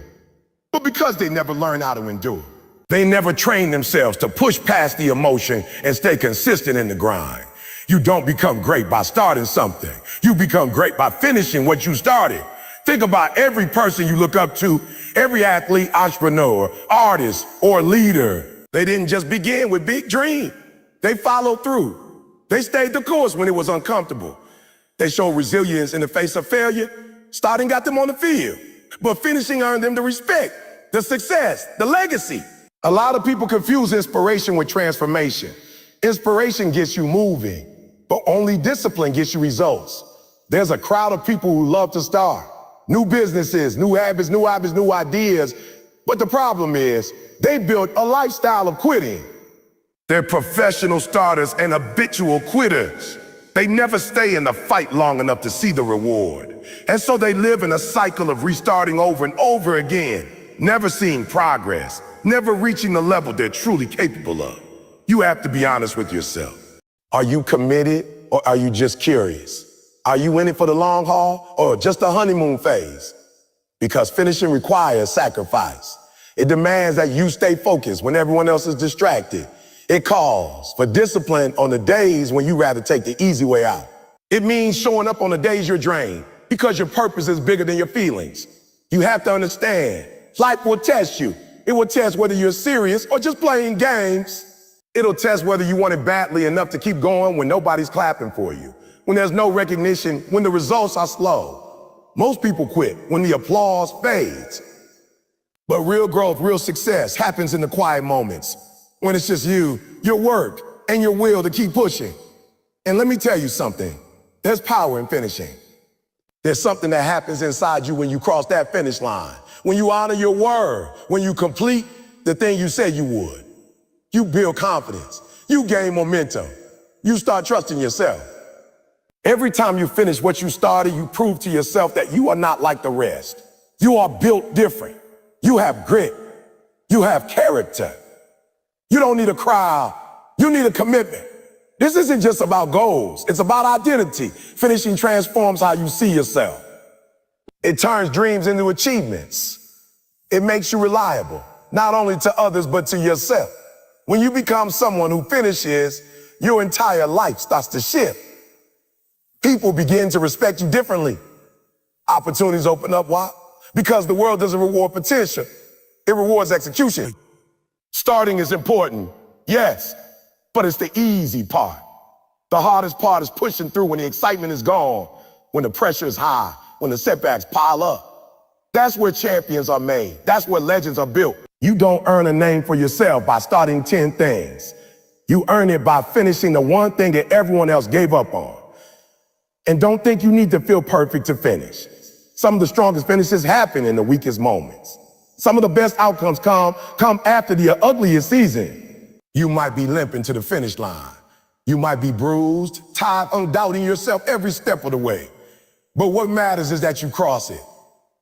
but because they never learned how to endure. They never trained themselves to push past the emotion and stay consistent in the grind. You don't become great by starting something. You become great by finishing what you started. Think about every person you look up to, every athlete, entrepreneur, artist, or leader. They didn't just begin with big dreams. They followed through. They stayed the course when it was uncomfortable. They showed resilience in the face of failure. Starting got them on the field, but finishing earned them the respect, the success, the legacy. A lot of people confuse inspiration with transformation. Inspiration gets you moving, but only discipline gets you results. There's a crowd of people who love to start. New businesses, new habits, new ideas. But the problem is, they built a lifestyle of quitting. They're professional starters and habitual quitters. They never stay in the fight long enough to see the reward. And so they live in a cycle of restarting over and over again, never seeing progress, never reaching the level they're truly capable of. You have to be honest with yourself. Are you committed or are you just curious? Are you in it for the long haul or just a honeymoon phase? Because finishing requires sacrifice. It demands that you stay focused when everyone else is distracted. It calls for discipline on the days when you rather take the easy way out. It means showing up on the days you're drained because your purpose is bigger than your feelings. You have to understand, life will test you. It will test whether you're serious or just playing games. It'll test whether you want it badly enough to keep going when nobody's clapping for you, when there's no recognition, when the results are slow. Most people quit when the applause fades. But real growth, real success happens in the quiet moments, when it's just you, your work, and your will to keep pushing. And let me tell you something, there's power in finishing. There's something that happens inside you when you cross that finish line, when you honor your word, when you complete the thing you said you would. You build confidence, you gain momentum, you start trusting yourself. Every time you finish what you started, you prove to yourself that you are not like the rest. You are built different. You have grit. You have character. You don't need a crowd. You need a commitment. This isn't just about goals. It's about identity. Finishing transforms how you see yourself. It turns dreams into achievements. It makes you reliable, not only to others, but to yourself. When you become someone who finishes, your entire life starts to shift. People begin to respect you differently. Opportunities open up. Why? Because the world doesn't reward potential. It rewards execution. Starting is important, yes, but it's the easy part. The hardest part is pushing through when the excitement is gone, when the pressure is high, when the setbacks pile up. That's where champions are made. That's where legends are built. You don't earn a name for yourself by starting 10 things. You earn it by finishing the one thing that everyone else gave up on. And don't think you need to feel perfect to finish. Some of the strongest finishes happen in the weakest moments. Some of the best outcomes come after the ugliest season. You might be limping to the finish line. You might be bruised, tired, undoubting yourself every step of the way. But what matters is that you cross it.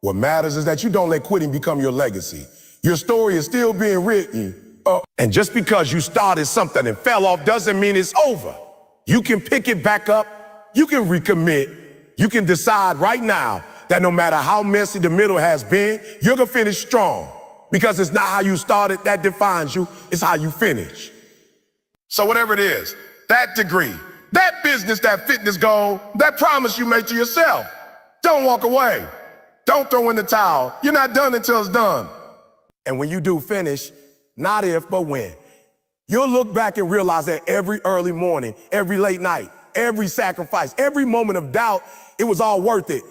What matters is that you don't let quitting become your legacy. Your story is still being written. And just because you started something and fell off doesn't mean it's over. You can pick it back up. You can recommit. You can decide right now that no matter how messy the middle has been, you're gonna finish strong. Because it's not how you started that defines you, it's how you finish. So whatever it is, that degree, that business, that fitness goal, that promise you made to yourself, don't walk away. Don't throw in the towel. You're not done until it's done. And when you do finish, not if, but when, you'll look back and realize that every early morning, every late night, every sacrifice, every moment of doubt, it was all worth it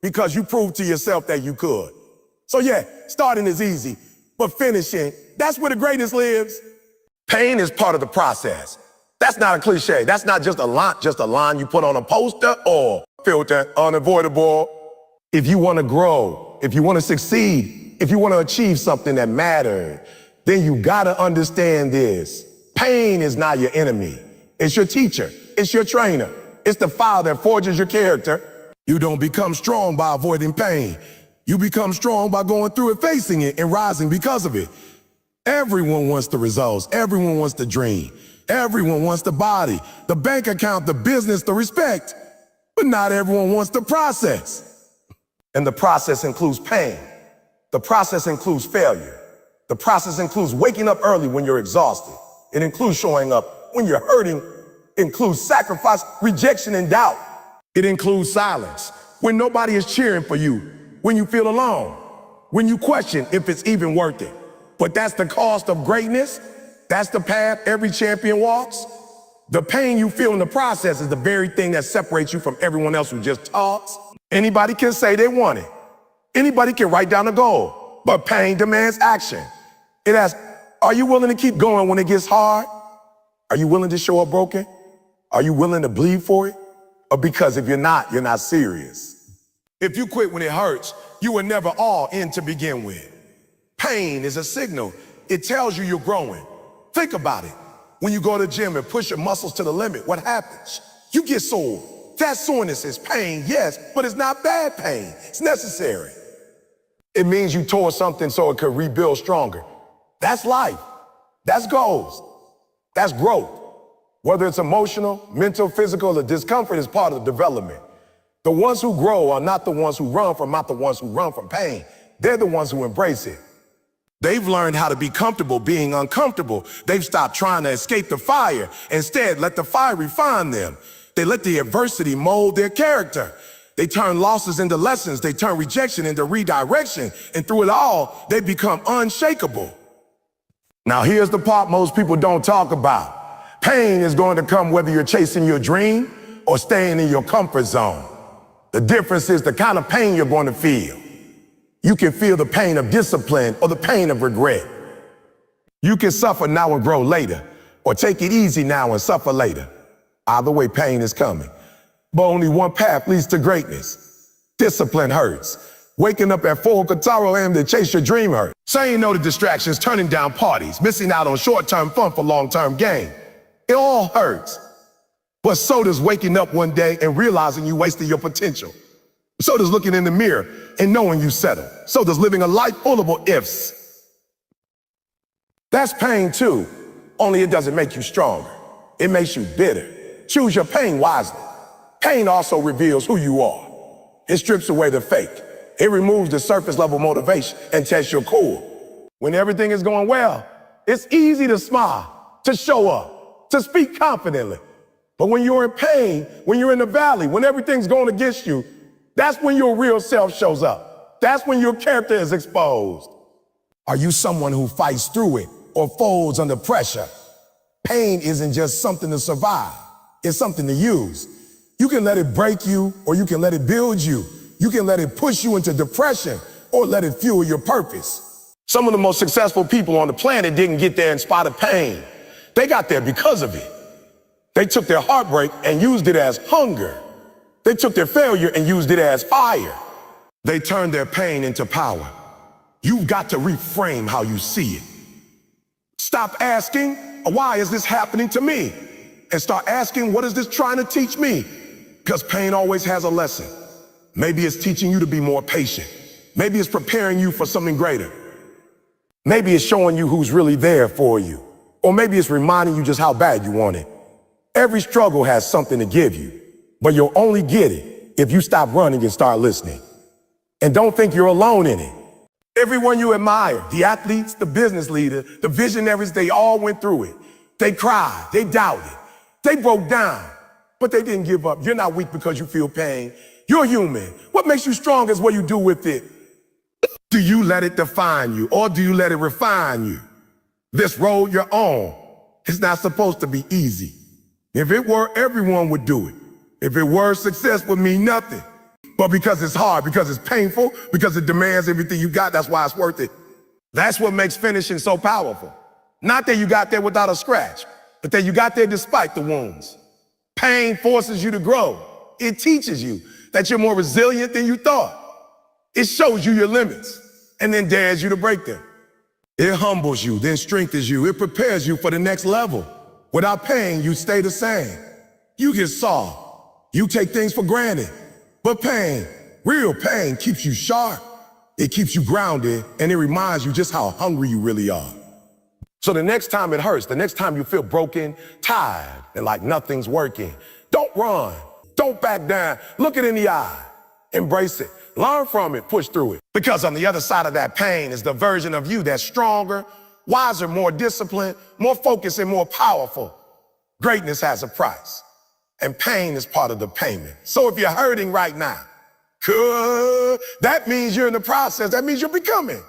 because you proved to yourself that you could. So yeah, starting is easy, but finishing, that's where the greatness lives. Pain is part of the process. That's not a cliche. That's not just a line you put on a poster or filter, unavoidable. If you want to grow, if you want to succeed, if you want to achieve something that matters, then you gotta understand this. Pain is not your enemy. It's your teacher. It's your trainer. It's the fire that forges your character. You don't become strong by avoiding pain. You become strong by going through it, facing it, and rising because of it. Everyone wants the results. Everyone wants the dream. Everyone wants the body, the bank account, the business, the respect. But not everyone wants the process. And the process includes pain. The process includes failure. The process includes waking up early when you're exhausted. It includes showing up when you're hurting. It includes sacrifice, rejection, and doubt. It includes silence, when nobody is cheering for you, when you feel alone, when you question if it's even worth it. But that's the cost of greatness. That's the path every champion walks. The pain you feel in the process is the very thing that separates you from everyone else who just talks. Anybody can say they want it. Anybody can write down a goal, but pain demands action. It asks, are you willing to keep going when it gets hard? Are you willing to show up broken? Are you willing to bleed for it? Or because if you're not serious. If you quit when it hurts, you were never all in to begin with. Pain is a signal. It tells you you're growing. Think about it. When you go to the gym and push your muscles to the limit, what happens? You get sore. That soreness is pain, yes, but it's not bad pain. It's necessary. It means you tore something so it could rebuild stronger. That's life. That's goals. That's growth. Whether it's emotional, mental, physical, or discomfort is part of the development. The ones who grow are not the ones who run from, not the ones who run from pain. They're the ones who embrace it. They've learned how to be comfortable being uncomfortable. They've stopped trying to escape the fire. Instead, let the fire refine them. They let the adversity mold their character. They turn losses into lessons. They turn rejection into redirection. And through it all, they become unshakable. Now, here's the part most people don't talk about. Pain is going to come whether you're chasing your dream or staying in your comfort zone. The difference is the kind of pain you're going to feel. You can feel the pain of discipline or the pain of regret. You can suffer now and grow later, or take it easy now and suffer later. Either way, pain is coming. But only one path leads to greatness. Discipline hurts. Waking up at 4 Qatar AM to chase your dream hurts. Saying no to distractions, turning down parties, missing out on short-term fun for long-term gain. It all hurts. But so does waking up one day and realizing you wasted your potential. So does looking in the mirror and knowing you settled. So does living a life full of what ifs. That's pain too, only it doesn't make you stronger. It makes you bitter. Choose your pain wisely. Pain also reveals who you are. It strips away the fake. It removes the surface level motivation and tests your core. When everything is going well, it's easy to smile, to show up, to speak confidently. But when you're in pain, when you're in the valley, when everything's going against you, that's when your real self shows up. That's when your character is exposed. Are you someone who fights through it or folds under pressure? Pain isn't just something to survive. It's something to use. You can let it break you or you can let it build you. You can let it push you into depression or let it fuel your purpose. Some of the most successful people on the planet didn't get there in spite of pain. They got there because of it. They took their heartbreak and used it as hunger. They took their failure and used it as fire. They turned their pain into power. You've got to reframe how you see it. Stop asking, why is this happening to me? And start asking, what is this trying to teach me? Because pain always has a lesson. Maybe it's teaching you to be more patient. Maybe it's preparing you for something greater. Maybe it's showing you who's really there for you. Or maybe it's reminding you just how bad you want it. Every struggle has something to give you, but you'll only get it if you stop running and start listening. And don't think you're alone in it. Everyone you admire, the athletes, the business leaders, the visionaries, they all went through it. They cried, they doubted, they broke down, but they didn't give up. You're not weak because you feel pain. You're human. What makes you strong is what you do with it. Do you let it define you or do you let it refine you? This road you're on, it's not supposed to be easy. If it were, everyone would do it. If it were, success would mean nothing. But because it's hard, because it's painful, because it demands everything you got, that's why it's worth it. That's what makes finishing so powerful. Not that you got there without a scratch, but that you got there despite the wounds. Pain forces you to grow. It teaches you that you're more resilient than you thought. It shows you your limits and then dares you to break them. It humbles you, then strengthens you. It prepares you for the next level. Without pain, you stay the same. You get soft. You take things for granted. But pain, real pain, keeps you sharp. It keeps you grounded, and it reminds you just how hungry you really are. So the next time it hurts, the next time you feel broken, tired, and like nothing's working, don't run. Don't back down. Look it in the eye. Embrace it. Learn from it. Push through it. Because on the other side of that pain is the version of you that's stronger, wiser, more disciplined, more focused, and more powerful. Greatness has a price, and pain is part of the payment. So if you're hurting right now, that means you're in the process. That means you're becoming.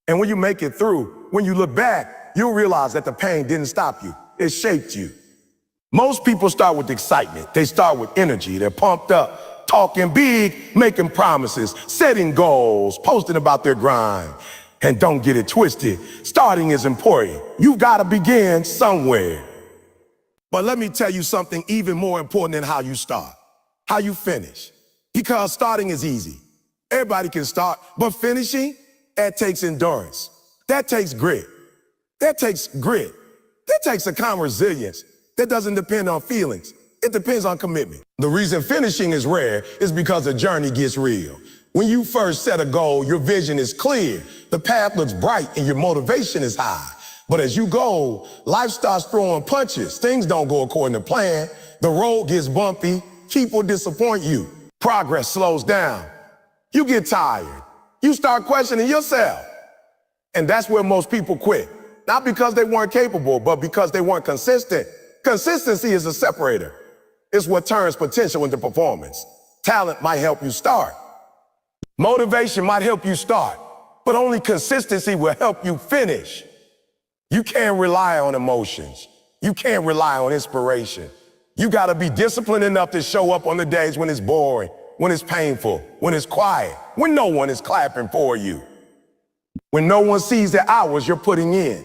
And when you make it through, when you look back, you'll realize that the pain didn't stop you. It shaped you. Most people start with excitement. They start with energy. They're pumped up, talking big, making promises, setting goals, posting about their grind. And don't get it twisted. Starting is important. You've got to begin somewhere. But let me tell you something even more important than how you start, how you finish. Because starting is easy. Everybody can start, but finishing, that takes endurance. That takes grit. That takes grit. That takes a calm resilience that doesn't depend on feelings. It depends on commitment. The reason finishing is rare is because the journey gets real. When you first set a goal, your vision is clear, the path looks bright, and your motivation is high. But as you go, life starts throwing punches. Things don't go according to plan. The road gets bumpy. People disappoint you. Progress slows down. You get tired. You start questioning yourself. And that's where most people quit. Not because they weren't capable, but because they weren't consistent. Consistency is a separator. It's what turns potential into performance. Talent might help you start. Motivation might help you start, but only consistency will help you finish. You can't rely on emotions. You can't rely on inspiration. You gotta be disciplined enough to show up on the days when it's boring, when it's painful, when it's quiet, when no one is clapping for you, when no one sees the hours you're putting in.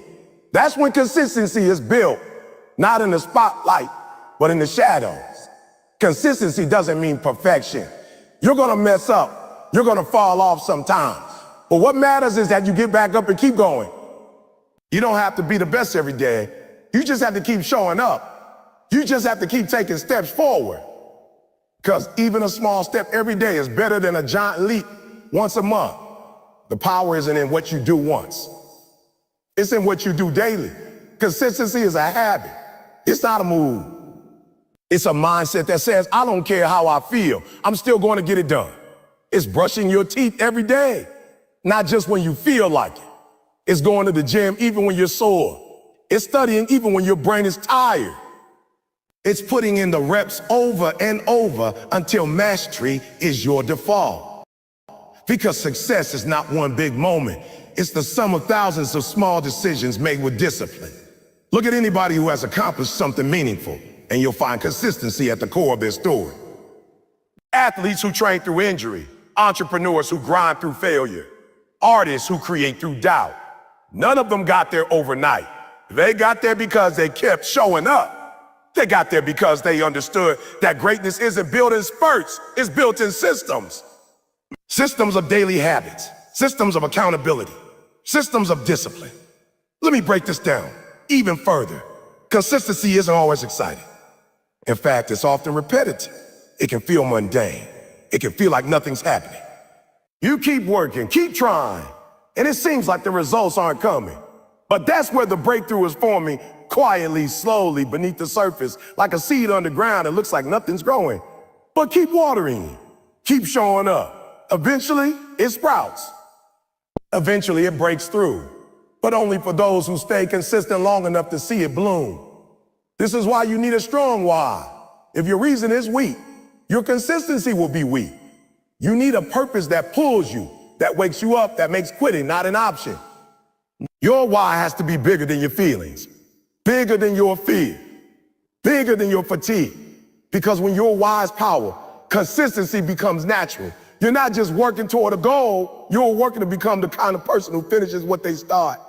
That's when consistency is built, not in the spotlight, but in the shadows. Consistency doesn't mean perfection. You're gonna mess up. You're gonna fall off sometimes. But what matters is that you get back up and keep going. You don't have to be the best every day. You just have to keep showing up. You just have to keep taking steps forward. Because even a small step every day is better than a giant leap once a month. The power isn't in what you do once. It's in what you do daily. Consistency is a habit. It's not a move. It's a mindset that says, I don't care how I feel. I'm still going to get it done. It's brushing your teeth every day, not just when you feel like it. It's going to the gym even when you're sore. It's studying even when your brain is tired. It's putting in the reps over and over until mastery is your default. Because success is not one big moment. It's the sum of thousands of small decisions made with discipline. Look at anybody who has accomplished something meaningful, and you'll find consistency at the core of their story. Athletes who train through injury, entrepreneurs who grind through failure, artists who create through doubt. None of them got there overnight. They got there because they kept showing up. They got there because they understood that greatness isn't built in spurts, it's built in systems. Systems of daily habits, systems of accountability, systems of discipline. Let me break this down even further. Consistency isn't always exciting. In fact, it's often repetitive. It can feel mundane. It can feel like nothing's happening. You keep working, keep trying, and it seems like the results aren't coming. But that's where the breakthrough is forming quietly, slowly, beneath the surface, like a seed underground. It looks like nothing's growing. But keep watering, keep showing up. Eventually, it sprouts. Eventually, it breaks through. But only for those who stay consistent long enough to see it bloom. This is why you need a strong why. If your reason is weak, your consistency will be weak. You need a purpose that pulls you, that wakes you up, that makes quitting not an option. Your why has to be bigger than your feelings, bigger than your fear, bigger than your fatigue. Because when your why is power, consistency becomes natural. You're not just working toward a goal, you're working to become the kind of person who finishes what they start.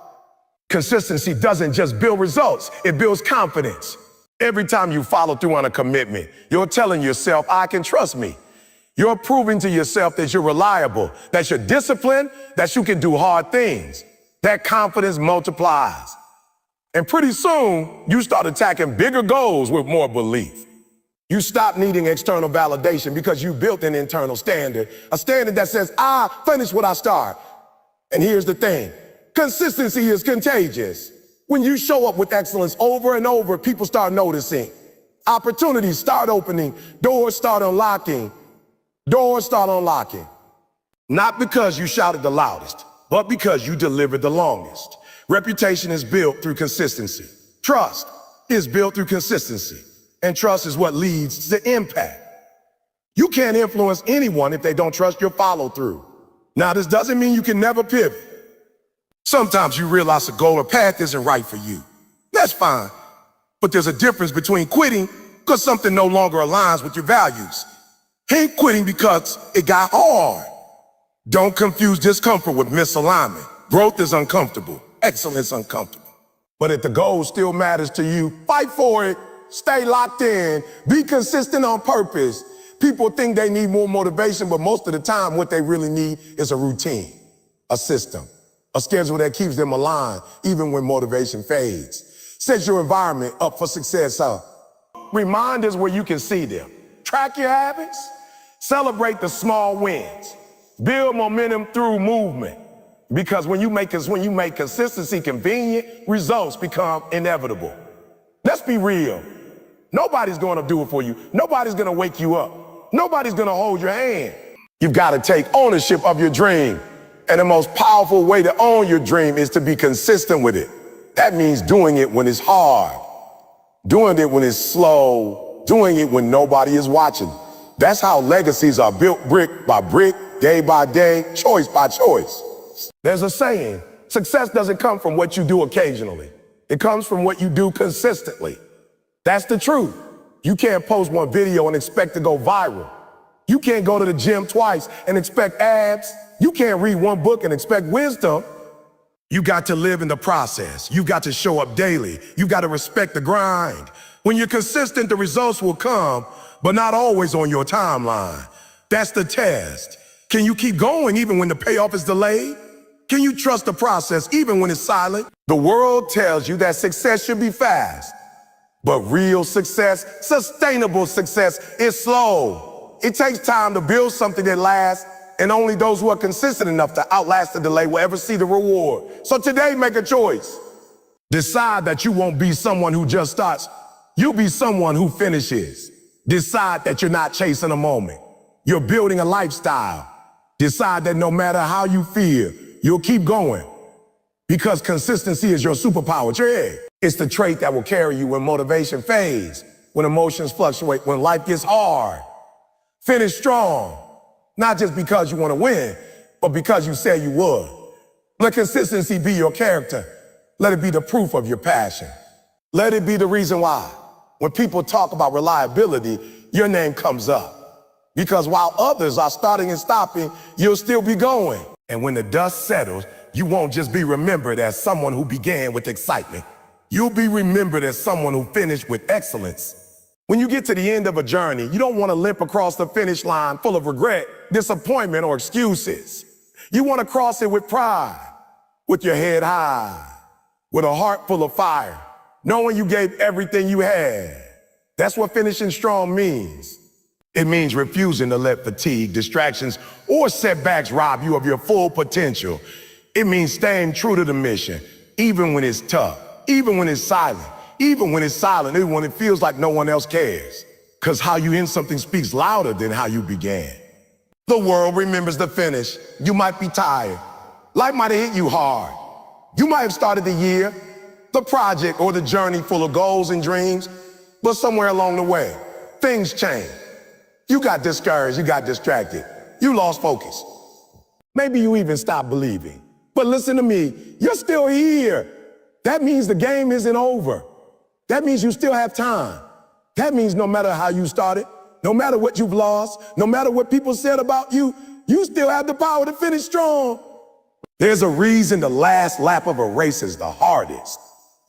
Consistency doesn't just build results, it builds confidence. Every time you follow through on a commitment, you're telling yourself, I can trust me. You're proving to yourself that you're reliable, that you're disciplined, that you can do hard things. That confidence multiplies. And pretty soon, you start attacking bigger goals with more belief. You stop needing external validation because you built an internal standard, a standard that says, I finish what I start. And here's the thing, consistency is contagious. When you show up with excellence over and over, people start noticing. Opportunities start opening, doors start unlocking. Doors start unlocking. Not because you shouted the loudest, but because you delivered the longest. Reputation is built through consistency. Trust is built through consistency. And trust is what leads to impact. You can't influence anyone if they don't trust your follow through. Now, this doesn't mean you can never pivot. Sometimes you realize a goal or path isn't right for you. That's fine. But there's a difference between quitting because something no longer aligns with your values. Ain't quitting because it got hard. Don't confuse discomfort with misalignment. Growth is uncomfortable. Excellence uncomfortable. But if the goal still matters to you, fight for it. Stay locked in. Be consistent on purpose. People think they need more motivation, but most of the time what they really need is a routine, a system, a schedule that keeps them aligned even when motivation fades. Set your environment up for success. reminders where you can see them. Track your habits. Celebrate the small wins. Build momentum through movement. Because when you make consistency convenient, results become inevitable. Let's be real. Nobody's going to do it for you. Nobody's going to wake you up. Nobody's going to hold your hand. You've got to take ownership of your dream. And the most powerful way to own your dream is to be consistent with it. That means doing it when it's hard, doing it when it's slow, doing it when nobody is watching. That's how legacies are built brick by brick, day by day, choice by choice. There's a saying, success doesn't come from what you do occasionally. It comes from what you do consistently. That's the truth. You can't post one video and expect to go viral. You can't go to the gym twice and expect abs. You can't read one book and expect wisdom. You got to live in the process. You got to show up daily. You got to respect the grind. When you're consistent, the results will come, but not always on your timeline. That's the test. Can you keep going even when the payoff is delayed? Can you trust the process even when it's silent? The world tells you that success should be fast, but real success, sustainable success, is slow. It takes time to build something that lasts, and only those who are consistent enough to outlast the delay will ever see the reward. So today, make a choice. Decide that you won't be someone who just starts. You'll be someone who finishes. Decide that you're not chasing a moment. You're building a lifestyle. Decide that no matter how you feel, you'll keep going. Because consistency is your superpower. It's the trait that will carry you when motivation fades, when emotions fluctuate, when life gets hard. Finish strong, not just because you want to win, but because you said you would. Let consistency be your character. Let it be the proof of your passion. Let it be the reason why, when people talk about reliability, your name comes up. Because while others are starting and stopping, you'll still be going. And when the dust settles, you won't just be remembered as someone who began with excitement. You'll be remembered as someone who finished with excellence. When you get to the end of a journey, you don't want to limp across the finish line full of regret, disappointment, or excuses. You want to cross it with pride, with your head high, with a heart full of fire, knowing you gave everything you had. That's what finishing strong means. It means refusing to let fatigue, distractions, or setbacks rob you of your full potential. It means staying true to the mission, even when it's tough, even when it's silent, even when it feels like no one else cares. Because how you end something speaks louder than how you began. The world remembers the finish. You might be tired. Life might have hit you hard. You might have started the year, the project, or the journey full of goals and dreams, but somewhere along the way, things change. You got discouraged, you got distracted, you lost focus. Maybe you even stopped believing. But listen to me, you're still here. That means the game isn't over. That means you still have time. That means no matter how you started, no matter what you've lost, no matter what people said about you, you still have the power to finish strong. There's a reason the last lap of a race is the hardest.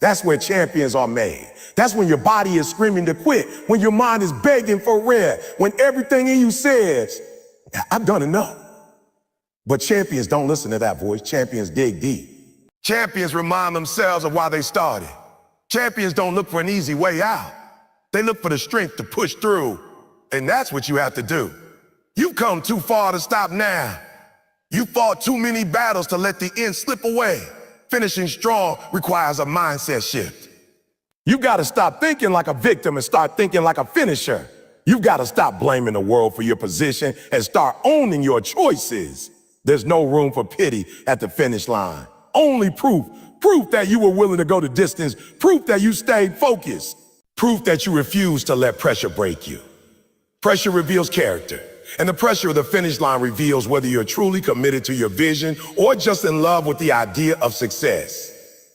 That's where champions are made. That's when your body is screaming to quit, when your mind is begging for rest, when everything in you says, I've done enough. But champions don't listen to that voice. Champions dig deep. Champions remind themselves of why they started. Champions don't look for an easy way out. They look for the strength to push through. And that's what you have to do. You've come too far to stop now. You fought too many battles to let the end slip away. Finishing strong requires a mindset shift. You've got to stop thinking like a victim and start thinking like a finisher. You've got to stop blaming the world for your position and start owning your choices. There's no room for pity at the finish line. Only proof that you were willing to go the distance, proof that you stayed focused, proof that you refused to let pressure break you. Pressure reveals character, and the pressure of the finish line reveals whether you're truly committed to your vision or just in love with the idea of success.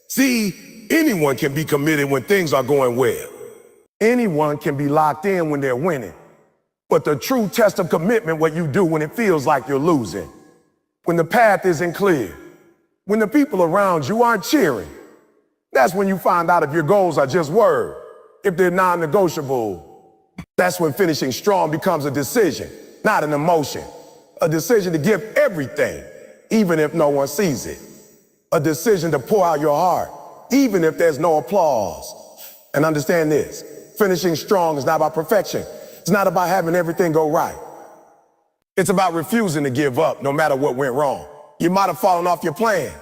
See, anyone can be committed when things are going well. Anyone can be locked in when they're winning. But the true test of commitment, what you do when it feels like you're losing, when the path isn't clear, when the people around you aren't cheering, that's when you find out if your goals are just words, if they're non-negotiable. That's when finishing strong becomes a decision, not an emotion. A decision to give everything, even if no one sees it. A decision to pour out your heart, even if there's no applause. And understand this, Finishing strong is not about perfection. It's not about having everything go right. It's about refusing to give up no matter what went wrong. You might have fallen off your plan.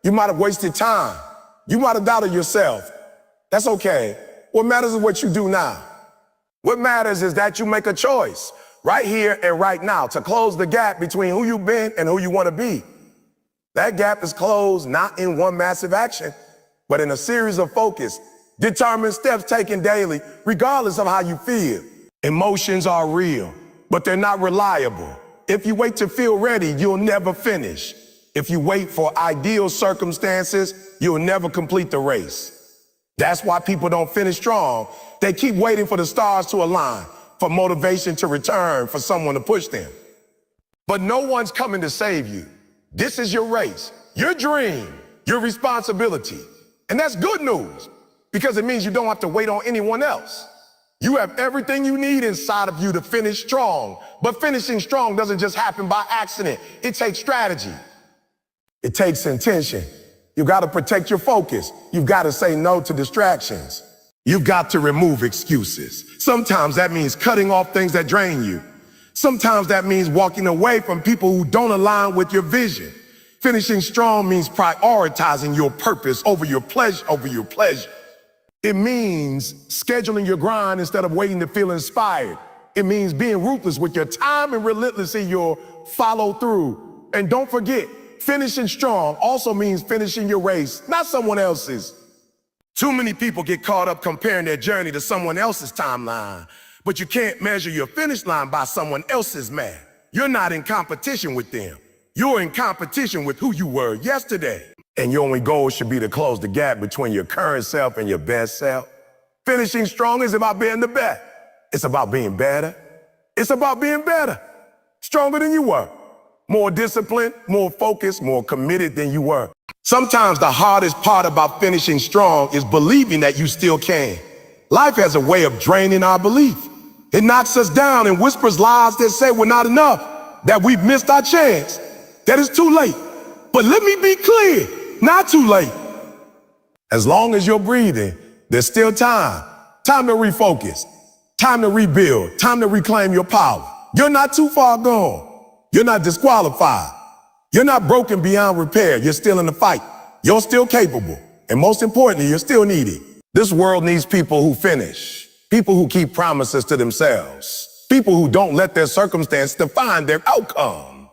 You might have wasted time. You might have doubted yourself. That's okay. What matters is what you do now. What matters is that you make a choice right here and right now to close the gap between who you've been and who you want to be. That gap is closed not in one massive action, but in a series of focused, determined steps taken daily, regardless of how you feel. Emotions are real, but they're not reliable. If you wait to feel ready, you'll never finish. If you wait for ideal circumstances, you'll never complete the race. That's why people don't finish strong. They keep waiting for the stars to align, for motivation to return, for someone to push them. But no one's coming to save you. This is your race, your dream, your responsibility. And that's good news, because it means you don't have to wait on anyone else. You have everything you need inside of you to finish strong. But finishing strong doesn't just happen by accident. It takes strategy. It takes intention. You've got to protect your focus. You've got to say no to distractions. You've got to remove excuses. Sometimes that means cutting off things that drain you. Sometimes that means walking away from people who don't align with your vision. Finishing strong means prioritizing your purpose over your pleasure. It means scheduling your grind instead of waiting to feel inspired. It means being ruthless with your time and relentless in your follow through. And don't forget, finishing strong also means finishing your race, not someone else's. Too many people get caught up comparing their journey to someone else's timeline, but you can't measure your finish line by someone else's math. You're not in competition with them. You're in competition with who you were yesterday. And your only goal should be to close the gap between your current self and your best self. Finishing strong is about being the best. It's about being better. It's about being better. Stronger than you were. More disciplined, more focused, more committed than you were. Sometimes the hardest part about finishing strong is believing that you still can. Life has a way of draining our belief. It knocks us down and whispers lies that say we're not enough, that we've missed our chance, that it's too late. But let me be clear, not too late. As long as you're breathing, there's still time. Time to refocus, time to rebuild, time to reclaim your power. You're not too far gone. You're not disqualified. You're not broken beyond repair. You're still in the fight. You're still capable. And most importantly, you're still needed. This world needs people who finish, people who keep promises to themselves, people who don't let their circumstance define their outcome,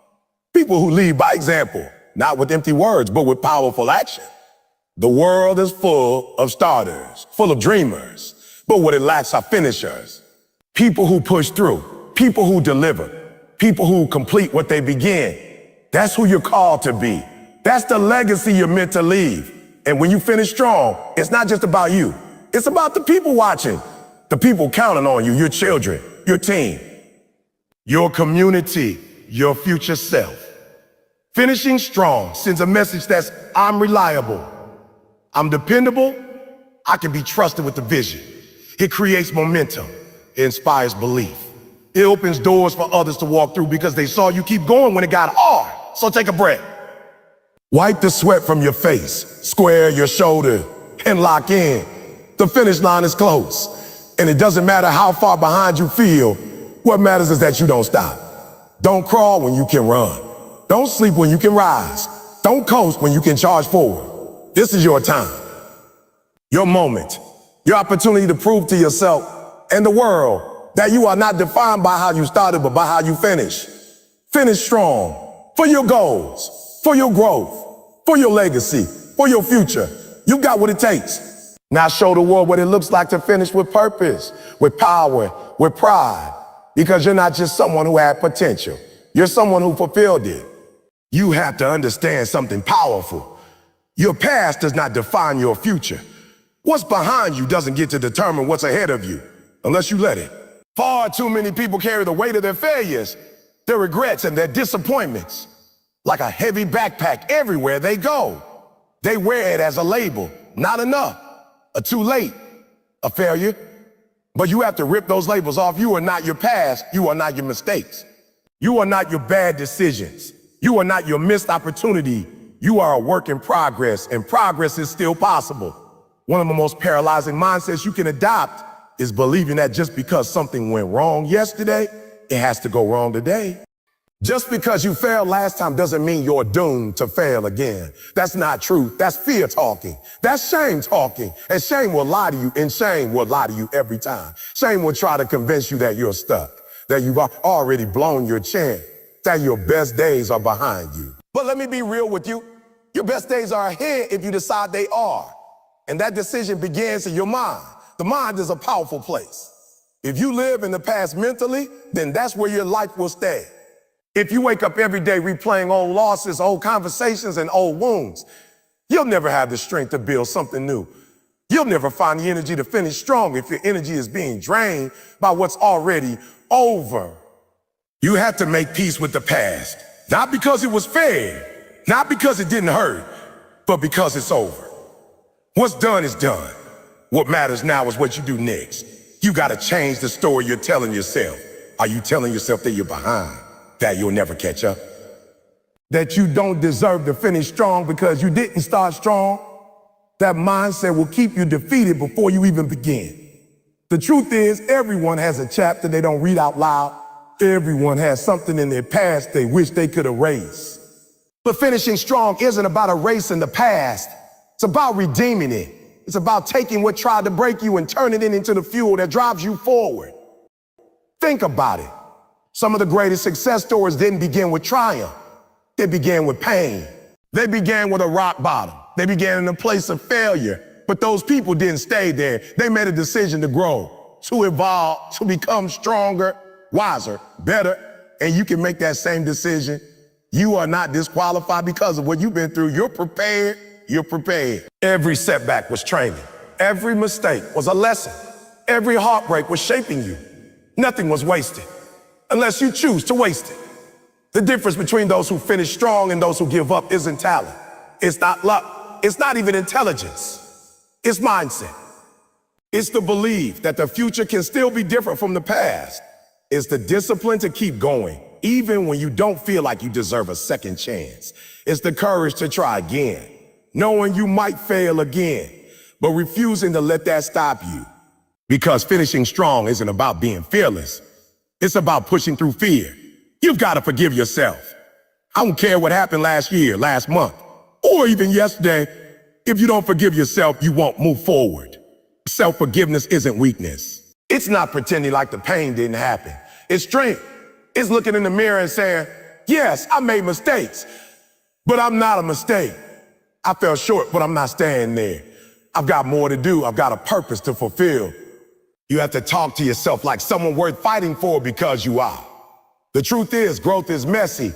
people who lead by example, not with empty words, but with powerful action. The world is full of starters, full of dreamers, but what it lacks are finishers. People who push through, people who deliver, people who complete what they begin. That's who you're called to be. That's the legacy you're meant to leave. And when you finish strong, it's not just about you. It's about the people watching, the people counting on you, your children, your team, your community, your future self. Finishing strong sends a message that's I'm reliable, I'm dependable, I can be trusted with the vision. It creates momentum, it inspires belief. It opens doors for others to walk through because they saw you keep going when it got hard. So take a breath. Wipe the sweat from your face, square your shoulder, and lock in. The finish line is close, and it doesn't matter how far behind you feel. What matters is that you don't stop. Don't crawl when you can run. Don't sleep when you can rise. Don't coast when you can charge forward. This is your time, your moment, your opportunity to prove to yourself and the world that you are not defined by how you started, but by how you finish. Finish strong for your goals, for your growth, for your legacy, for your future. You got what it takes. Now show the world what it looks like to finish with purpose, with power, with pride, because you're not just someone who had potential. You're someone who fulfilled it. You have to understand something powerful. Your past does not define your future. What's behind you doesn't get to determine what's ahead of you, unless you let it. Far too many people carry the weight of their failures, their regrets, and their disappointments like a heavy backpack everywhere they go. They wear it as a label, not enough, a too late, a failure. But you have to rip those labels off. You are not your past. You are not your mistakes. You are not your bad decisions. You are not your missed opportunity. You are a work in progress, and progress is still possible. One of the most paralyzing mindsets you can adopt is believing that just because something went wrong yesterday, it has to go wrong today. Just because you failed last time doesn't mean you're doomed to fail again. That's not truth. That's fear talking. That's shame talking. And shame will lie to you, and shame will lie to you every time. Shame will try to convince you that you're stuck, that you've already blown your chance, that your best days are behind you. But let me be real with you. Your best days are ahead if you decide they are. And that decision begins in your mind. The mind is a powerful place. If you live in the past mentally, then that's where your life will stay. If you wake up every day replaying old losses, old conversations, and old wounds, you'll never have the strength to build something new. You'll never find the energy to finish strong if your energy is being drained by what's already over. You have to make peace with the past, not because it was fair, not because it didn't hurt, but because it's over. What's done is done. What matters now is what you do next. You got to change the story you're telling yourself. Are you telling yourself that you're behind? That you'll never catch up? That you don't deserve to finish strong because you didn't start strong? That mindset will keep you defeated before you even begin. The truth is, everyone has a chapter they don't read out loud. Everyone has something in their past they wish they could erase. But finishing strong isn't about erasing the past. It's about redeeming it. It's about taking what tried to break you and turning it into the fuel that drives you forward. Think about it. Some of the greatest success stories didn't begin with triumph. They began with pain. They began with a rock bottom. They began in a place of failure. But those people didn't stay there. They made a decision to grow, to evolve, to become stronger, wiser, better. And you can make that same decision. You are not disqualified because of what you've been through. You're prepared. You're prepared. Every setback was training. Every mistake was a lesson. Every heartbreak was shaping you. Nothing was wasted unless you choose to waste it. The difference between those who finish strong and those who give up isn't talent. It's not luck. It's not even intelligence. It's mindset. It's the belief that the future can still be different from the past. It's the discipline to keep going, even when you don't feel like you deserve a second chance. It's the courage to try again, knowing you might fail again, but refusing to let that stop you. Because finishing strong isn't about being fearless. It's about pushing through fear. You've got to forgive yourself. I don't care what happened last year, last month, or even yesterday. If you don't forgive yourself, you won't move forward. Self-forgiveness isn't weakness. It's not pretending like the pain didn't happen. It's strength. It's looking in the mirror and saying, yes, I made mistakes, but I'm not a mistake. I fell short, but I'm not staying there. I've got more to do. I've got a purpose to fulfill. You have to talk to yourself like someone worth fighting for because you are. The truth is, growth is messy.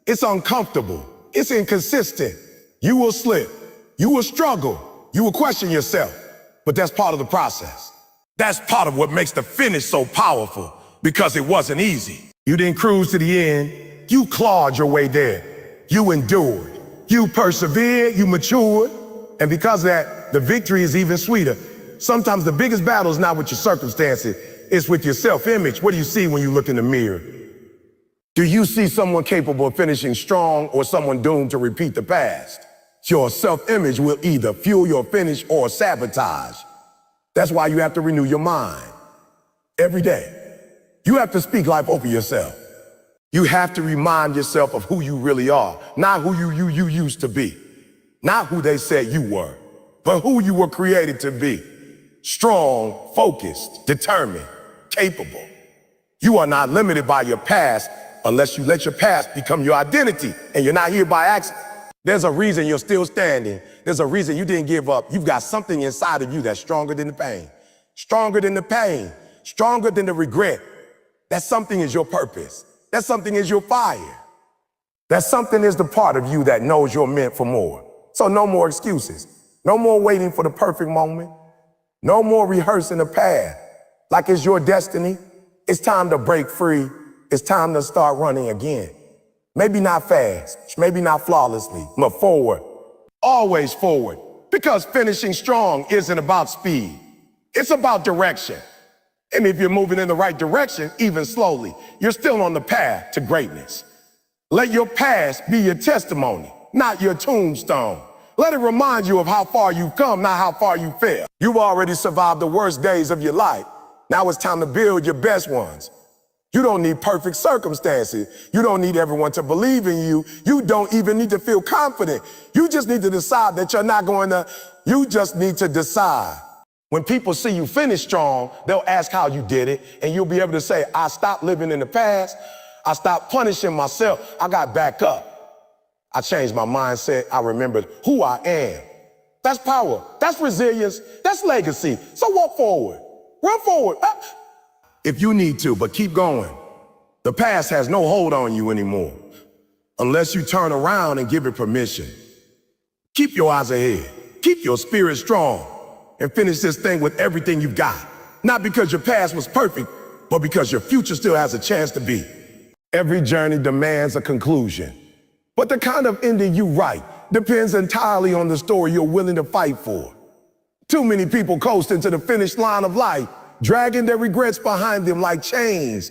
It's uncomfortable. It's inconsistent. You will slip. You will struggle. You will question yourself. But that's part of the process. That's part of what makes the finish so powerful, because it wasn't easy. You didn't cruise to the end. You clawed your way there. You endured. You persevered. You matured. And because of that, the victory is even sweeter. Sometimes the biggest battle is not with your circumstances, it's with your self-image. What do you see when you look in the mirror? Do you see someone capable of finishing strong or someone doomed to repeat the past? Your self-image will either fuel your finish or sabotage. That's why you have to renew your mind every day. You have to speak life over yourself. You have to remind yourself of who you really are, not who you used to be, not who they said you were, but who you were created to be. Strong, focused, determined, capable. You are not limited by your past unless you let your past become your identity, and you're not here by accident. There's a reason you're still standing. There's a reason you didn't give up. You've got something inside of you that's stronger than the pain, stronger than the pain, stronger than the regret. That something is your purpose. That something is your fire. That something is the part of you that knows you're meant for more. So no more excuses. No more waiting for the perfect moment. No more rehearsing the past like it's your destiny. It's time to break free. It's time to start running again. Maybe not fast, maybe not flawlessly, but forward. Always forward. Because finishing strong isn't about speed. It's about direction. And if you're moving in the right direction, even slowly, you're still on the path to greatness. Let your past be your testimony, not your tombstone. Let it remind you of how far you've come, not how far you fell. You've already survived the worst days of your life. Now it's time to build your best ones. You don't need perfect circumstances. You don't need everyone to believe in you. You don't even need to feel confident. You just need to decide that you're not going to, you just need to decide. When people see you finish strong, they'll ask how you did it, and you'll be able to say, I stopped living in the past. I stopped punishing myself. I got back up. I changed my mindset. I remembered who I am. That's power. That's resilience. That's legacy. So walk forward. Run forward. If you need to, but keep going. The past has no hold on you anymore, unless you turn around and give it permission. Keep your eyes ahead. Keep your spirit strong and finish this thing with everything you've got. Not because your past was perfect, but because your future still has a chance to be. Every journey demands a conclusion, but the kind of ending you write depends entirely on the story you're willing to fight for. Too many people coast into the finish line of life, dragging their regrets behind them like chains,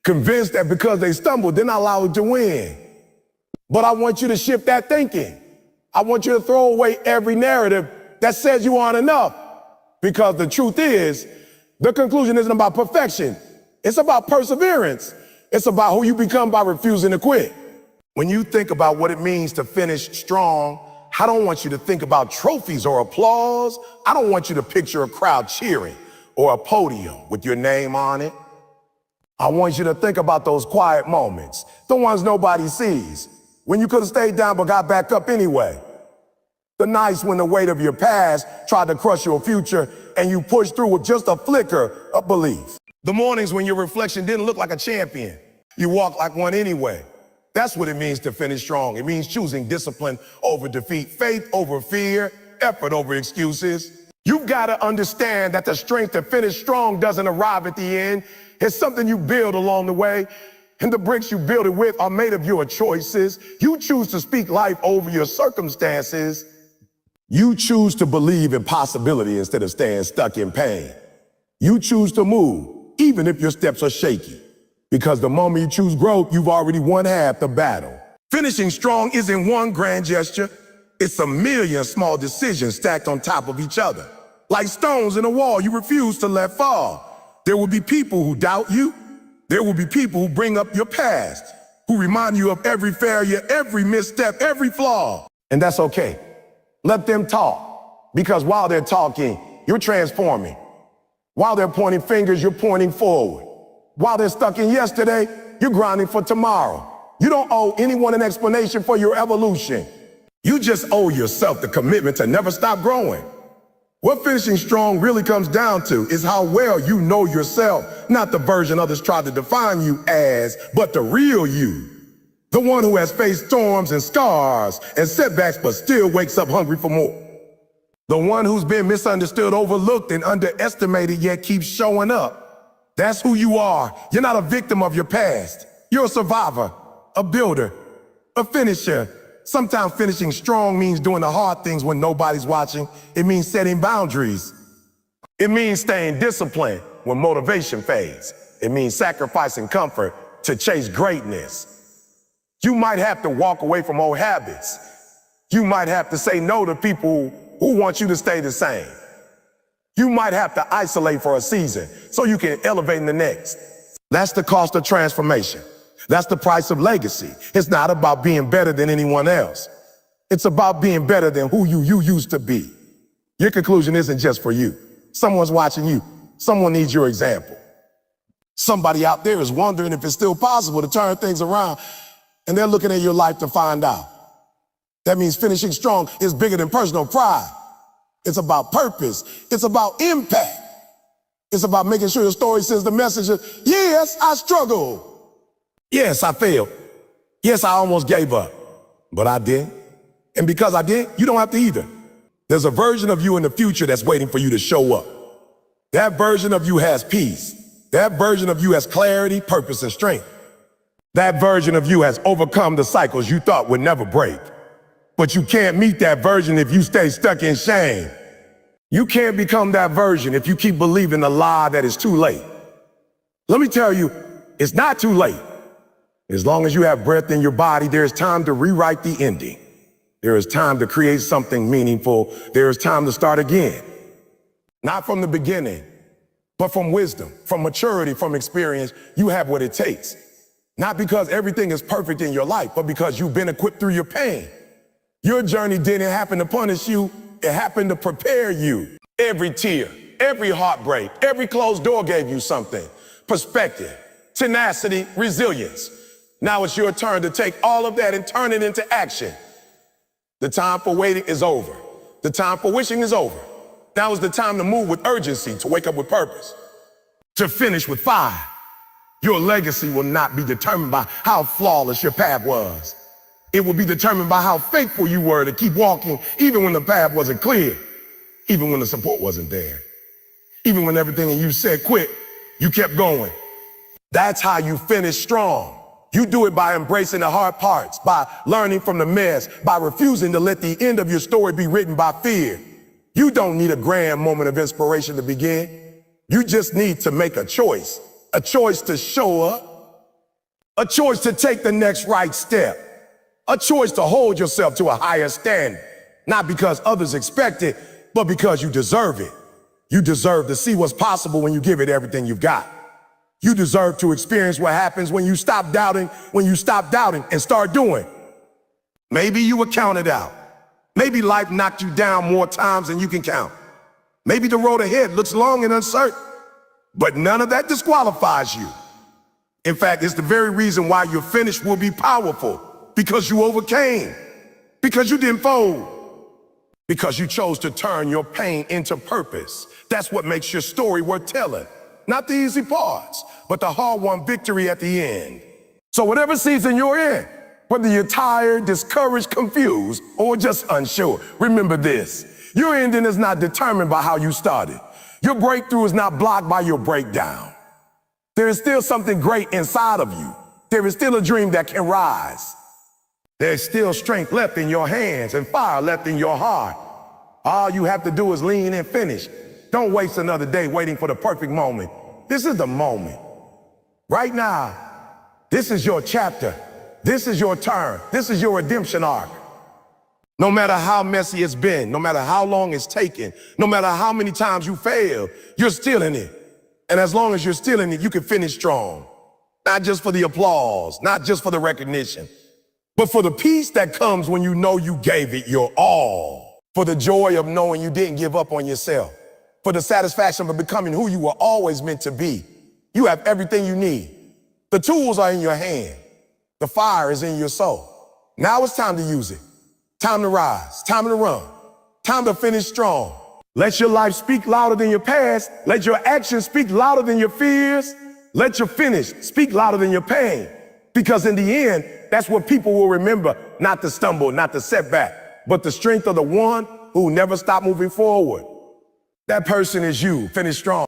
convinced that because they stumbled, they're not allowed to win. But I want you to shift that thinking. I want you to throw away every narrative that says you aren't enough. Because the truth is, the conclusion isn't about perfection. It's about perseverance. It's about who you become by refusing to quit. When you think about what it means to finish strong, I don't want you to think about trophies or applause. I don't want you to picture a crowd cheering or a podium with your name on it. I want you to think about those quiet moments, the ones nobody sees, when you could have stayed down but got back up anyway. The nights when the weight of your past tried to crush your future and you pushed through with just a flicker of belief. The mornings when your reflection didn't look like a champion. You walked like one anyway. That's what it means to finish strong. It means choosing discipline over defeat, faith over fear, effort over excuses. You've got to understand that the strength to finish strong doesn't arrive at the end. It's something you build along the way. And the bricks you build it with are made of your choices. You choose to speak life over your circumstances. You choose to believe in possibility instead of staying stuck in pain. You choose to move, even if your steps are shaky. Because the moment you choose growth, you've already won half the battle. Finishing strong isn't one grand gesture. It's a million small decisions stacked on top of each other. Like stones in a wall you refuse to let fall. There will be people who doubt you. There will be people who bring up your past, who remind you of every failure, every misstep, every flaw. And that's okay. Let them talk. Because while they're talking, you're transforming. While they're pointing fingers, you're pointing forward. While they're stuck in yesterday, you're grinding for tomorrow. You don't owe anyone an explanation for your evolution. You just owe yourself the commitment to never stop growing. What finishing strong really comes down to is how well you know yourself, not the version others try to define you as, but the real you. The one who has faced storms and scars and setbacks but still wakes up hungry for more. The one who's been misunderstood, overlooked, and underestimated yet keeps showing up. That's who you are. You're not a victim of your past. You're a survivor, a builder, a finisher. Sometimes finishing strong means doing the hard things when nobody's watching. It means setting boundaries. It means staying disciplined when motivation fades. It means sacrificing comfort to chase greatness. You might have to walk away from old habits. You might have to say no to people who want you to stay the same. You might have to isolate for a season so you can elevate in the next. That's the cost of transformation. That's the price of legacy. It's not about being better than anyone else. It's about being better than who you used to be. Your conclusion isn't just for you. Someone's watching you. Someone needs your example. Somebody out there is wondering if it's still possible to turn things around, and they're looking at your life to find out. That means finishing strong is bigger than personal pride. It's about purpose. It's about impact. It's about making sure your story sends the message of, yes, I struggled. Yes, I failed. Yes, I almost gave up. But I did. And because I did, you don't have to either. There's a version of you in the future that's waiting for you to show up. That version of you has peace. That version of you has clarity, purpose, and strength. That version of you has overcome the cycles you thought would never break. But you can't meet that version if you stay stuck in shame. You can't become that version if you keep believing the lie that it's too late. Let me tell you, it's not too late. As long as you have breath in your body, there's time to rewrite the ending. There is time to create something meaningful. There is time to start again. Not from the beginning, but from wisdom, from maturity, from experience, you have what it takes. Not because everything is perfect in your life, but because you've been equipped through your pain. Your journey didn't happen to punish you, it happened to prepare you. Every tear, every heartbreak, every closed door gave you something. Perspective, tenacity, resilience. Now it's your turn to take all of that and turn it into action. The time for waiting is over. The time for wishing is over. Now is the time to move with urgency, to wake up with purpose, to finish with fire. Your legacy will not be determined by how flawless your path was. It will be determined by how faithful you were to keep walking, even when the path wasn't clear, even when the support wasn't there, even when everything you said quit, you kept going. That's how you finish strong. You do it by embracing the hard parts, by learning from the mess, by refusing to let the end of your story be written by fear. You don't need a grand moment of inspiration to begin. You just need to make a choice to show up, a choice to take the next right step, a choice to hold yourself to a higher standard, not because others expect it, but because you deserve it. You deserve to see what's possible when you give it everything you've got. You deserve to experience what happens when you stop doubting and start doing. Maybe you were counted out. Maybe life knocked you down more times than you can count. Maybe the road ahead looks long and uncertain, but none of that disqualifies you. In fact, it's the very reason why your finish will be powerful, because you overcame, because you didn't fold, because you chose to turn your pain into purpose. That's what makes your story worth telling. Not the easy parts, but the hard-won victory at the end. So whatever season you're in, whether you're tired, discouraged, confused, or just unsure, remember this: your ending is not determined by how you started. Your breakthrough is not blocked by your breakdown. There is still something great inside of you. There is still a dream that can rise. There's still strength left in your hands and fire left in your heart. All you have to do is lean and finish. Don't waste another day waiting for the perfect moment. This is the moment. Right now, this is your chapter. This is your turn. This is your redemption arc. No matter how messy it's been, no matter how long it's taken, no matter how many times you failed, you're still in it. And as long as you're still in it, you can finish strong. Not just for the applause, not just for the recognition, but for the peace that comes when you know you gave it your all. For the joy of knowing you didn't give up on yourself. For the satisfaction of becoming who you were always meant to be. You have everything you need. The tools are in your hand. The fire is in your soul. Now it's time to use it. Time to rise. Time to run. Time to finish strong. Let your life speak louder than your past. Let your actions speak louder than your fears. Let your finish speak louder than your pain. Because in the end, that's what people will remember. Not the stumble, not the setback, but the strength of the one who never stopped moving forward. That person is you. Finish strong.